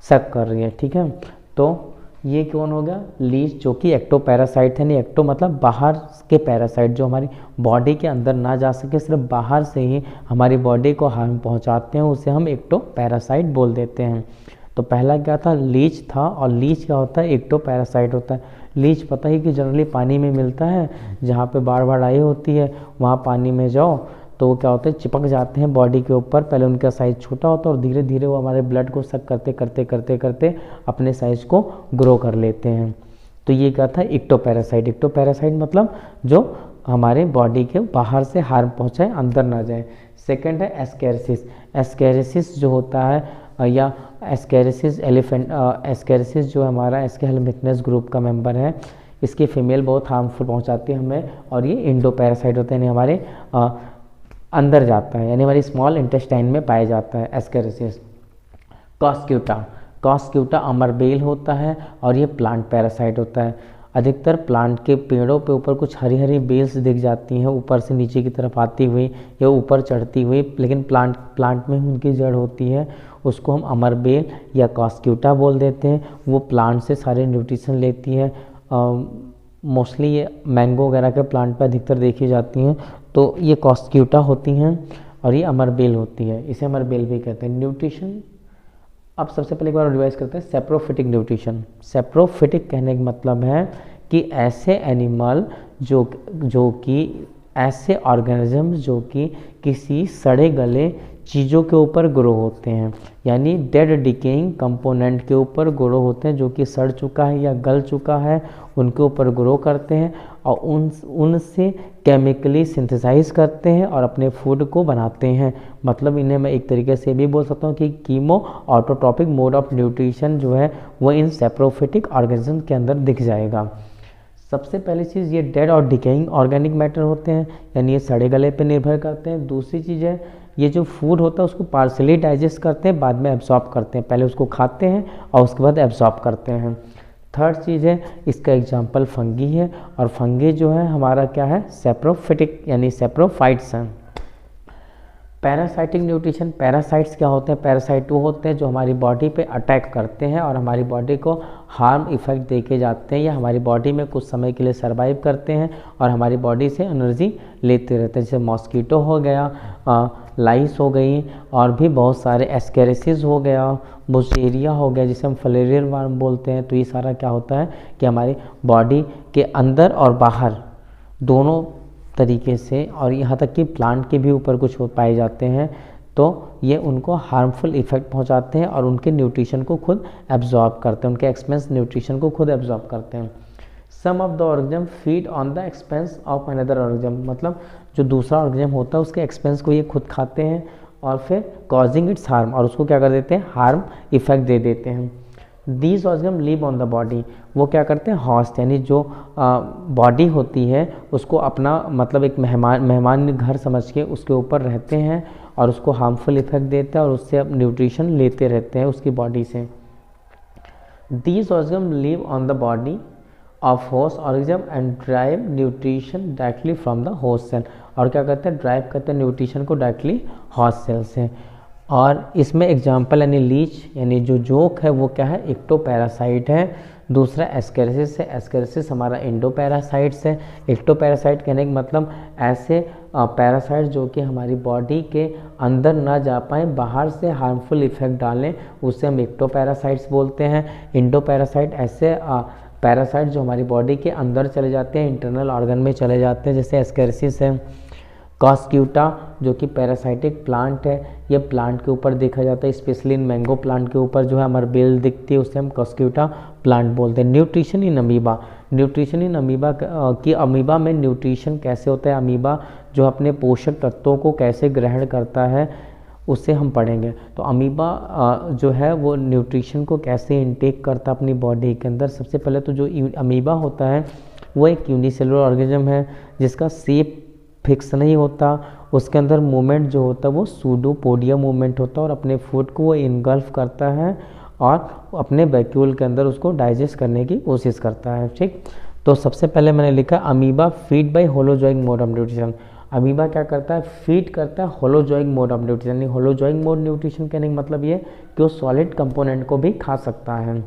सक कर रही है। ठीक है, तो ये कौन हो गया, लीच, जो कि एक्टो पैरासाइट है। नहीं, एक्टो मतलब बाहर के पैरासाइट, जो हमारी बॉडी के अंदर ना जा सके, सिर्फ बाहर से ही हमारी बॉडी को हार्म पहुंचाते हैं, उसे हम एक्टो पैरासाइट बोल देते हैं। तो पहला क्या था, लीच था, और लीच क्या होता है, एक्टो पैरासाइट होता है। लीच पता ही कि जनरली पानी में मिलता है, जहाँ पे बाढ़ आई होती है वहाँ पानी में जाओ तो वो क्या होता है, चिपक जाते हैं बॉडी के ऊपर। पहले उनका साइज़ छोटा होता है और धीरे धीरे वो हमारे ब्लड को सक करते करते करते करते अपने साइज़ को ग्रो कर लेते हैं। तो ये क्या था, एक्टोपैरासाइट। एक्टोपैरासाइट मतलब जो हमारे बॉडी के बाहर से हार्म पहुंचाए, अंदर ना जाए। सेकंड है एस्कैरिसिस। एस्कैरिसिस जो होता है या एस्कैरिसिस एलिफेंट, एस्कैरिसिस जो हमारा एस्केहेलमिथनेस ग्रुप का मेंबर है, इसकी फीमेल बहुत हार्मफुल पहुंचाती है हमें, और ये इंडोपैरासाइट होते हैं, यानी हमारे अंदर जाता है, यानी हमारी स्मॉल इंटेस्टाइन में पाया जाता है एस्कैरिसिस। कॉस्क्यूटा, कॉस्क्यूटा अमरबेल होता है और ये प्लांट पैरासाइट होता है। अधिकतर प्लांट के पेड़ों पे ऊपर कुछ हरी हरी बेल्स दिख जाती हैं, ऊपर से नीचे की तरफ आती हुई या ऊपर चढ़ती हुई, लेकिन प्लांट में उनकी जड़ होती है, उसको हम अमरबेल या कॉस्क्यूटा बोल देते हैं। वो प्लांट से सारे न्यूट्रिशन लेती है। मोस्टली ये मैंगो वगैरह के प्लांट पर अधिकतर देखी जाती हैं। तो ये कॉस्क्यूटा होती हैं और ये अमरबेल होती है, इसे अमरबेल भी कहते हैं। न्यूट्रिशन, अब सबसे पहले एक बार रिवाइज करते हैं, सेप्रोफिटिक न्यूट्रिशन। सेप्रोफिटिक कहने का मतलब है कि ऐसे एनिमल जो कि ऐसे ऑर्गेनिज्म जो कि किसी सड़े गले चीज़ों के ऊपर ग्रो होते हैं, यानी डेड डिकेइंग कंपोनेंट के ऊपर ग्रो होते हैं, जो कि सड़ चुका है या गल चुका है, उनके ऊपर ग्रो करते हैं और उनसे केमिकली सिंथेसाइज करते हैं और अपने फूड को बनाते हैं। मतलब इन्हें मैं एक तरीके से भी बोल सकता हूँ कि chemo autotrophic mode of nutrition जो है वो इन सेप्रोफिटिक ऑर्गेनिज्म के अंदर दिख जाएगा। सबसे पहली चीज़, ये डेड और डिकेइंग ऑर्गेनिक मैटर होते हैं, यानी ये सड़े गले पे निर्भर करते हैं। दूसरी चीज़ है, ये जो फूड होता है उसको पार्सली डाइजेस्ट करते हैं, बाद में एब्जॉर्ब करते हैं। पहले उसको खाते हैं और उसके बाद एब्जॉर्ब करते हैं। थर्ड चीज़ है, इसका एग्जाम्पल फंगी है, और फंगी जो है हमारा क्या है, सेप्रोफिटिक यानी सेप्रोफाइट्स हैं। पैरासाइटिक न्यूट्रिशन, पैरासाइट्स क्या होते हैं, पैरासाइट वो होते हैं जो हमारी बॉडी पे अटैक करते हैं और हमारी बॉडी को हार्म इफेक्ट देके जाते हैं, या हमारी बॉडी में कुछ समय के लिए सर्वाइव करते हैं और हमारी बॉडी से एनर्जी लेते रहते हैं। जैसे मॉस्कीटो हो गया, लाइस हो गई, और भी बहुत सारे, एस्कैरिसिस हो गया, बुशेरिया हो गया जिसे हम फ्लेरियल वर्म बोलते हैं। तो ये सारा क्या होता है कि हमारी बॉडी के अंदर और बाहर दोनों तरीके से, और यहाँ तक कि प्लांट के भी ऊपर कुछ पाए जाते हैं, तो ये उनको हार्मफुल इफेक्ट पहुँचाते हैं और उनके न्यूट्रिशन को खुद एब्जॉर्ब करते हैं, उनके एक्सपेंस न्यूट्रिशन को खुद एब्जॉर्ब करते हैं। Some of the organism feed on the expense of another organism, मतलब जो दूसरा ऑर्गेनिज्म होता है उसके एक्सपेंस को ये खुद खाते हैं और फिर कॉजिंग इट्स हार्म, और उसको क्या कर देते हैं, हार्म इफेक्ट दे देते हैं। These organism live on the body, वो क्या करते हैं, हॉस्ट यानी जो बॉडी होती है उसको अपना मतलब एक मेहमान घर समझ के उसके ऊपर रहते हैं और उसको हार्मफुल इफेक्ट देते हैं और उससे अब न्यूट्रिशन लेते रहते हैं उसकी बॉडी से। These organism live on the body of host organism and derive nutrition directly from the host cell, और क्या करते हैं, ड्राइव करते हैं न्यूट्रिशन को डायरेक्टली होस्ट सेल से। और इसमें एग्जाम्पल यानी लीच यानी जो जोक है वो क्या है, एक्टोपैरासाइट है। दूसरा एस्कैरिसिस है, एस्कैरिसिस हमारा इंडोपैरासाइट्स है। एक्टोपैरासाइट कहने का मतलब ऐसे पैरासाइट जो कि हमारी बॉडी के अंदर ना जा पाएँ, बाहर से हार्मफुल इफेक्ट डालें, उसे हम एक्टोपैरासाइट्स बोलते हैं। इंडोपैरासाइट ऐसे पैरासाइट जो हमारी बॉडी के अंदर चले जाते हैं, इंटरनल ऑर्गन में चले जाते हैं, जैसे एस्कैरिसिस है। कॉस्क्यूटा जो कि पैरासाइटिक प्लांट है, ये प्लांट के ऊपर देखा जाता है, स्पेशली इन मैंगो प्लांट के ऊपर जो है अमरबेल दिखती है, उसे हम कॉस्क्यूटा प्लांट बोलते हैं। Nutrition in amoeba, nutrition in amoeba की, अमीबा में न्यूट्रिशन कैसे होता है, अमीबा जो अपने पोषक तत्वों को कैसे ग्रहण करता है उससे हम पढ़ेंगे। तो अमीबा जो है वो न्यूट्रिशन को कैसे इनटेक करता है अपनी बॉडी के अंदर। सबसे पहले तो जो अमीबा होता है वो एक यूनिसेलुलर ऑर्गेनिज्म है जिसका शेप फिक्स नहीं होता, उसके अंदर मूवमेंट जो होता है वो सूडोपोडिया मूवमेंट होता है और अपने फूड को वो इनगल्फ करता है और अपने वैक्यूल के अंदर उसको डाइजेस्ट करने की कोशिश करता है। ठीक, तो सबसे पहले मैंने लिखा amoeba feed by holozoic mode of nutrition. Amoeba क्या करता है, फीड करता है होलोजोइक मोड ऑफ न्यूट्रिशन। यानी होलोजोइक मोड न्यूट्रिशन कहने का मतलब ये कि वो सॉलिड कंपोनेंट को भी खा सकता है।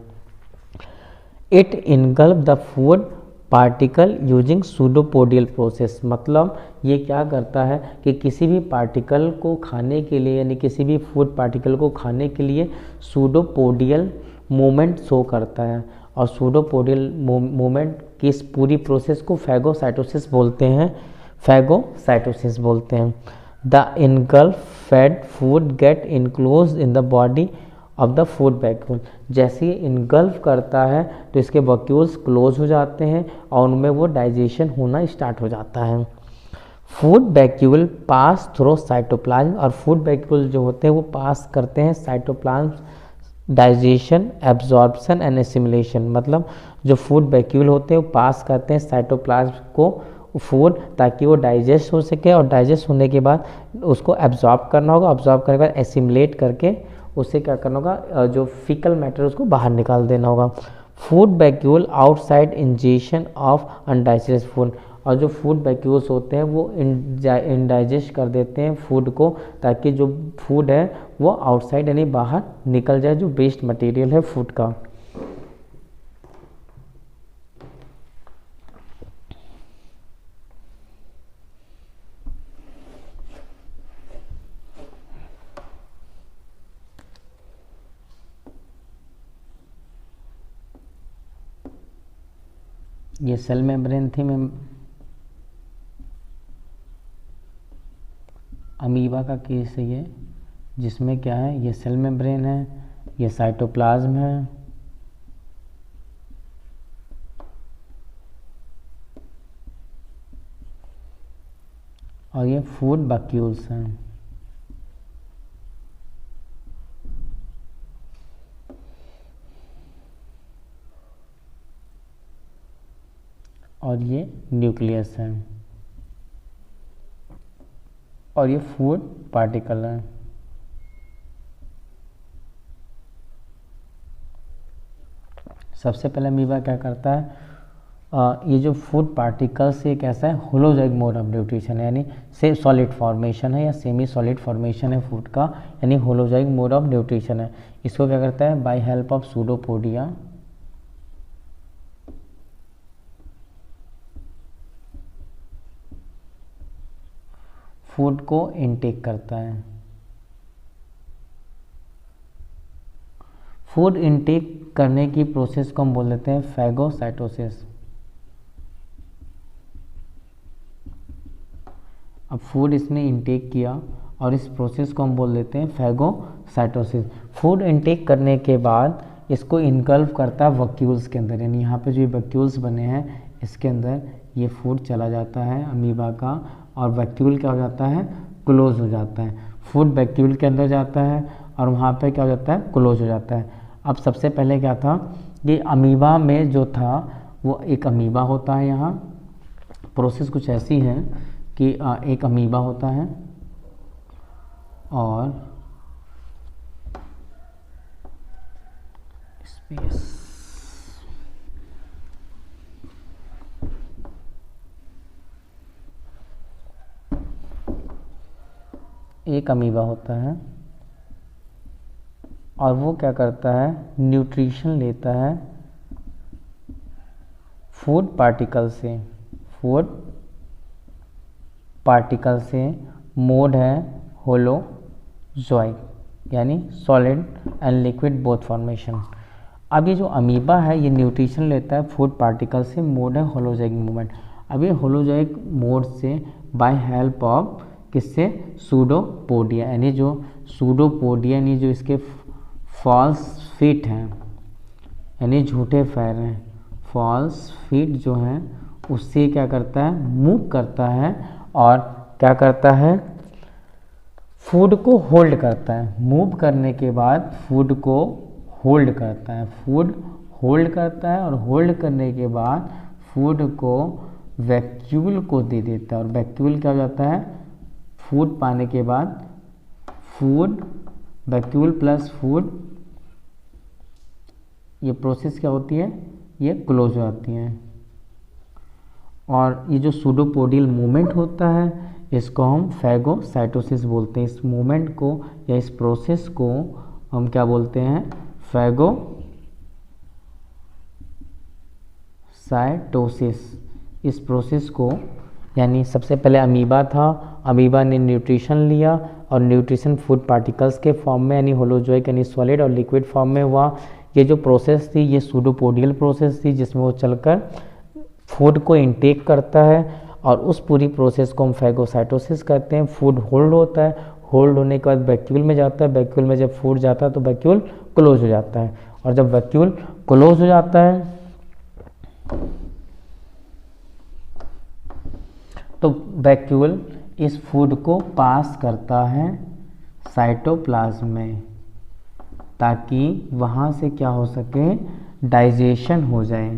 It engulf the food particle using pseudopodial process, मतलब ये क्या करता है कि किसी भी पार्टिकल को खाने के लिए, यानी किसी भी फूड पार्टिकल को खाने के लिए सूडोपोडियल मूवमेंट शो करता है। और सूडोपोडियल मूवमेंट की इस पूरी प्रोसेस को फैगोसाइटोसिस बोलते हैं, फैगोसाइटोसिस बोलते हैं। The engulfed food get enclose in the body of the food vacuole. जैसे ही इनगल्फ करता है तो इसके वैक्यूल्स क्लोज हो जाते हैं और उनमें वो डाइजेशन होना स्टार्ट हो जाता है। Food vacuole pass through cytoplasm, और फूड वैक्यूल जो होते हैं वो पास करते हैं cytoplasm digestion, absorption and assimilation. मतलब जो फूड वैक्यूल होते हैं वो पास करते हैं साइटोप्लाज्म को फूड, ताकि वो डाइजेस्ट हो सके, और डाइजेस्ट होने के बाद उसको एब्जॉर्ब करना होगा, एब्जॉर्ब करने के बाद एसिमिलेट करके उससे क्या करना होगा, जो फिकल मैटर उसको बाहर निकाल देना होगा। Food vacuole outside ingestion of undigested food, और जो फूड वैक्यूल्स होते हैं वो इनडाइजेस्ट कर देते हैं फूड को, ताकि जो फूड है वो आउटसाइड यानी बाहर निकल जाए, जो वेस्ट मटेरियल है फूड का। ये सेल मेम्ब्रेन थी अमीबा का केस है ये, जिसमें क्या है, ये सेल मेम्ब्रेन है, ये साइटोप्लाज्म है, और ये फूड वैक्यूल्स हैं। और ये न्यूक्लियस है, और ये फूड पार्टिकल है। सबसे पहले अमीबा क्या करता है, ये जो फूड पार्टिकल्स ये कैसा है, होलोजोइक मोड ऑफ न्यूट्रिशन है, यानी से सॉलिड फॉर्मेशन है या सेमी सॉलिड फॉर्मेशन है फूड का, यानी होलोजोइक मोड ऑफ न्यूट्रिशन है। इसको क्या करता है, by help of pseudopodia food को इनटेक करता है। फूड इनटेक करने की प्रोसेस को हम बोल देते हैं फैगोसाइटोसिस। अब फूड इसने इनटेक किया और इस प्रोसेस को हम बोल देते हैं फैगोसाइटोसिस। फूड इनटेक करने के बाद इसको इनगल्फ करता है वैक्यूल्स के अंदर, यानी यहाँ पे जो वैक्यूल्स बने हैं इसके अंदर ये फूड चला जाता है अमीबा का, और वैक्यूल क्या हो जाता है, क्लोज हो जाता है। फूड वैक्यूल के अंदर जाता है और वहाँ पे क्या हो जाता है, क्लोज हो जाता है। अब सबसे पहले क्या था कि अमीबा में जो था वो एक अमीबा होता है, यहाँ प्रोसेस कुछ ऐसी है कि एक अमीबा होता है और स्पेस एक अमीबा होता है और वो क्या करता है, न्यूट्रिशन लेता है फूड पार्टिकल से। फूड पार्टिकल से मोड है होलोजोइक, यानी solid and liquid both formation. अब ये जो अमीबा है ये न्यूट्रिशन लेता है फूड पार्टिकल से, मोड है होलोजोइक मूवमेंट। अब ये होलोजोइक मोड से बाय हेल्प ऑफ किससे, सूडोपोडिया, यानी जो सूडोपोडिया यानी जो इसके फॉल्स फीट हैं, यानी झूठे पैर हैं, फॉल्स फीट जो हैं उससे क्या करता है, मूव करता है और क्या करता है, फूड को होल्ड करता है। मूव करने के बाद फूड को होल्ड करता है, फूड होल्ड करता है और होल्ड करने के बाद फूड को वैक्यूल को दे देता है। और वैक्यूल क्या हो जाता है, फूड पाने के बाद फूड वैक्यूल प्लस फूड ये प्रोसेस क्या होती है, ये क्लोज हो जाती हैं। और ये जो सूडोपोडियल मूवमेंट होता है इसको हम फैगोसाइटोसिस बोलते हैं। इस मूवमेंट को या इस प्रोसेस को हम क्या बोलते हैं, फैगोसाइटोसिस। इस प्रोसेस को यानी सबसे पहले अमीबा था, अमीबा ने न्यूट्रिशन लिया और न्यूट्रिशन फूड पार्टिकल्स के फॉर्म में यानी होलोजोइक यानी सॉलिड और लिक्विड फॉर्म में हुआ। ये जो प्रोसेस थी ये सूडोपोडियल प्रोसेस थी जिसमें वो चलकर फूड को इनटेक करता है और उस पूरी प्रोसेस को हम फैगोसाइटोसिस कहते हैं। फूड होल्ड होता है, होल्ड होने के बाद वैक्यूल में जाता है, वैक्यूल में जब फूड जाता है तो वैक्यूल क्लोज हो जाता है और जब वैक्यूल क्लोज हो जाता है तो वैक्यूल इस फूड को पास करता है साइटोप्लाज्म में ताकि वहाँ से क्या हो सके, डाइजेशन हो जाए।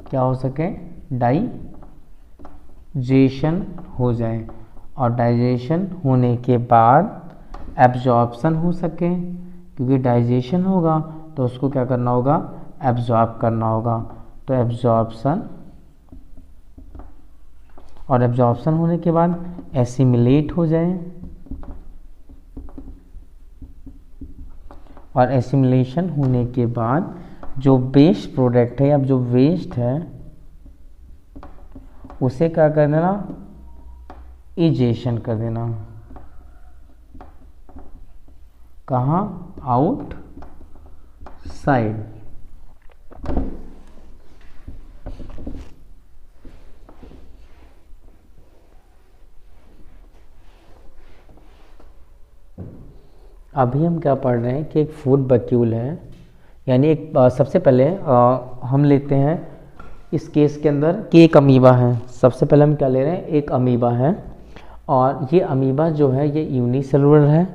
क्या हो सके, डाइजेशन हो जाए और डाइजेशन होने के बाद एब्जॉर्प्शन हो सके, क्योंकि डाइजेशन होगा तो उसको क्या करना होगा, एब्जॉर्ब करना होगा। तो एब्जॉर्प्शन, और एब्जॉर्प्शन होने के बाद एसिमिलेट हो जाए और एसिमिलेशन होने के बाद जो वेस्ट प्रोडक्ट है, अब जो वेस्ट है उसे क्या कर देना, इजेशन कर देना। कहाँ, आउट साइड। अभी हम क्या पढ़ रहे हैं कि एक फूड वैक्यूल है, यानी एक सबसे पहले हम लेते हैं इस केस के अंदर कि एक अमीबा है। सबसे पहले हम क्या ले रहे हैं, एक अमीबा है और ये अमीबा जो है ये यूनिसेलुलर है।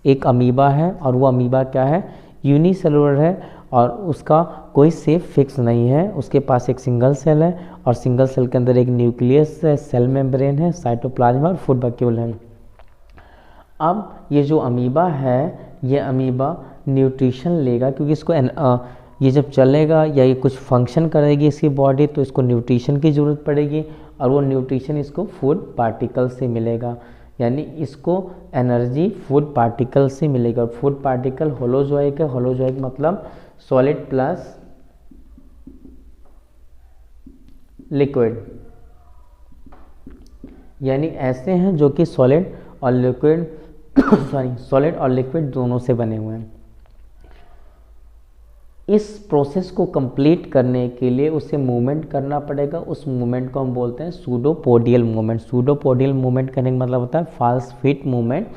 एक अमीबा है और वो अमीबा क्या है, यूनिसेलुलर है और उसका कोई शेप फिक्स नहीं है। उसके पास एक सिंगल सेल है और सिंगल सेल के अंदर एक न्यूक्लियस है, सेल मेम्ब्रेन है, साइटोप्लाज्म और फूड वैक्यूल है। अब ये जो अमीबा है ये अमीबा न्यूट्रिशन लेगा, क्योंकि इसको ये जब चलेगा या ये कुछ फंक्शन करेगी इसकी बॉडी तो इसको न्यूट्रिशन की ज़रूरत पड़ेगी और वो न्यूट्रिशन इसको फूड पार्टिकल से मिलेगा, यानी इसको एनर्जी फूड पार्टिकल से मिलेगा। और फूड पार्टिकल होलोजोइक है, होलोजोइक मतलब सॉलिड प्लस लिक्विड, यानी ऐसे हैं जो कि सॉलिड और लिक्विड सॉलिड और लिक्विड दोनों से बने हुए हैं। इस प्रोसेस को कंप्लीट करने के लिए उसे मूवमेंट करना पड़ेगा। उस मूवमेंट को हम बोलते हैं सूडोपोडियल मूवमेंट। सूडोपोडियल मूवमेंट करने का मतलब होता है फॉल्स फिट मूवमेंट,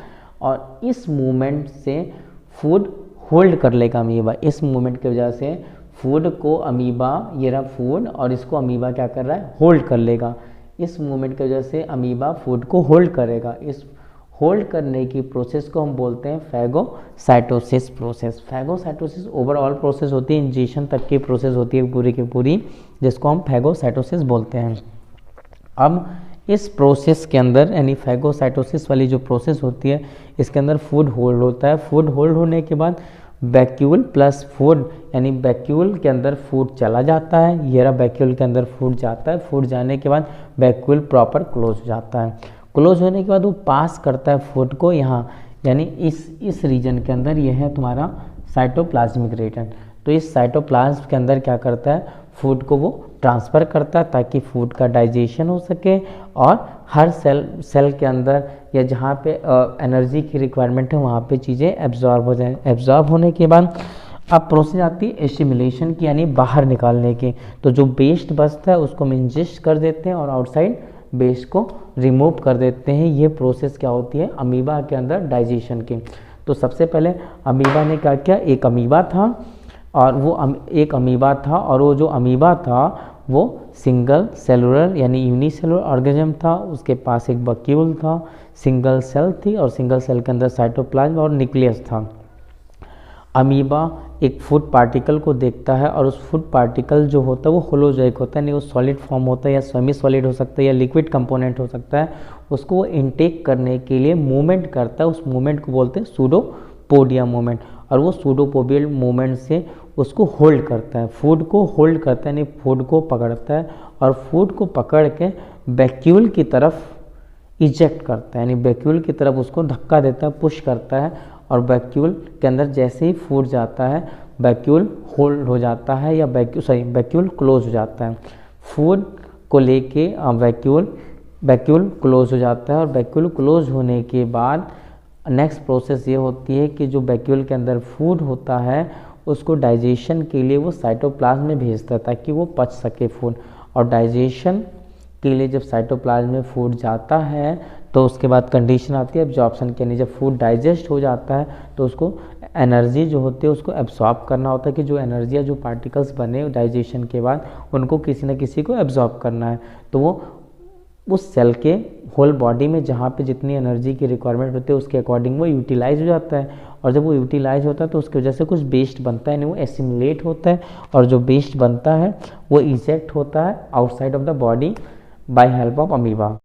और इस मूवमेंट से फूड होल्ड कर लेगा अमीबा। इस मूवमेंट की वजह से फूड को अमीबा, ये रहा फूड और इसको अमीबा क्या कर रहा है, होल्ड कर लेगा। इस मूवमेंट की वजह से अमीबा फूड को होल्ड करेगा। इस होल्ड करने की प्रोसेस को हम बोलते हैं phagocytosis process. Phagocytosis overall process होती है, इंजेक्शन तक की प्रोसेस होती है पूरी की पूरी, जिसको हम फैगोसाइटोसिस बोलते हैं। अब इस प्रोसेस के अंदर यानी फैगोसाइटोसिस वाली जो प्रोसेस होती है इसके अंदर फूड होल्ड होता है। फूड होल्ड होने के बाद वैक्यूल प्लस फूड, यानी वैक्यूल के अंदर फूड चला जाता है, ये रहा वैक्यूल के अंदर फूड जाता है। फूड जाने के बाद वैक्यूल प्रॉपर क्लोज हो जाता है। क्लोज होने के बाद वो पास करता है फूड को यहाँ, यानी इस रीजन के अंदर ये है तुम्हारा साइटोप्लाज्मिक रीजन। तो इस साइटोप्लाज्म के अंदर क्या करता है, फूड को वो ट्रांसफ़र करता है ताकि फूड का डाइजेशन हो सके और हर सेल के अंदर या जहाँ पे एनर्जी की रिक्वायरमेंट है वहाँ पे चीज़ें एब्जॉर्ब हो जाए। एब्जॉर्ब होने के बाद अब प्रोसेस आती है एसिमिलेशन की, यानी बाहर निकालने की। तो जो वेस्ट बचता है उसको हम इंजेस्ट कर देते हैं और आउटसाइड वेस्ट को रिमूव कर देते हैं। ये प्रोसेस क्या होती है अमीबा के अंदर डाइजेशन की। तो सबसे पहले अमीबा ने क्या किया, एक अमीबा था और वो जो अमीबा था वो सिंगल सेलुलर यानी यूनिसेलुलर ऑर्गेनिज्म था। उसके पास एक वैक्यूल था, सिंगल सेल थी और सिंगल सेल के अंदर साइटोप्लाज्म और न्यूक्लियस था। अमीबा एक फूड पार्टिकल को देखता है और उस फूड पार्टिकल जो होता है वो होलोजोइक होता है, नहीं वो सॉलिड फॉर्म होता है या सेमी सॉलिड हो सकता है या लिक्विड कंपोनेंट हो सकता है। उसको वो इनटेक करने के लिए मूवमेंट करता है, उस मूवमेंट को बोलते हैं सूडोपोडिया मूवमेंट। और वो सूडोपोबियल मूवमेंट से उसको होल्ड करता है, फूड को होल्ड करता है, यानी फूड को पकड़ता है और फूड को पकड़ के वैक्यूल की तरफ इजेक्ट करता है, यानी वैक्यूल की तरफ उसको धक्का देता है, पुश करता है और वैक्यूल के अंदर जैसे ही फूड जाता है वैक्यूल होल्ड हो जाता है या वैक्यूल क्लोज हो जाता है। फूड को लेके वैक्यूल क्लोज हो जाता है और वैक्यूल क्लोज होने के बाद नेक्स्ट प्रोसेस ये होती है कि जो वैक्यूल के अंदर फूड होता है उसको डाइजेशन के लिए वो साइटोप्लाज्म में भेजता है ताकि वो पच सके फूड। और डाइजेशन के लिए जब साइटोप्लाज्म में फूड जाता है तो उसके बाद कंडीशन आती है एब्जॉर्प्शन के लिए। जब फूड डाइजेस्ट हो जाता है तो उसको एनर्जी जो होती है उसको एब्जॉर्ब करना होता है कि जो एनर्जी या जो पार्टिकल्स बने डाइजेशन के बाद उनको किसी न किसी को एब्जॉर्ब करना है। तो वो उस सेल के होल बॉडी में जहाँ पे जितनी एनर्जी की रिक्वायरमेंट होती है उसके अकॉर्डिंग वो यूटिलाइज हो जाता है और जब वो यूटिलाइज होता है तो उसकी वजह से कुछ वेस्ट बनता है, यानी वो एसिमुलेट होता है और जो वेस्ट बनता है वो इजेक्ट होता है outside of the body by help of amoeba.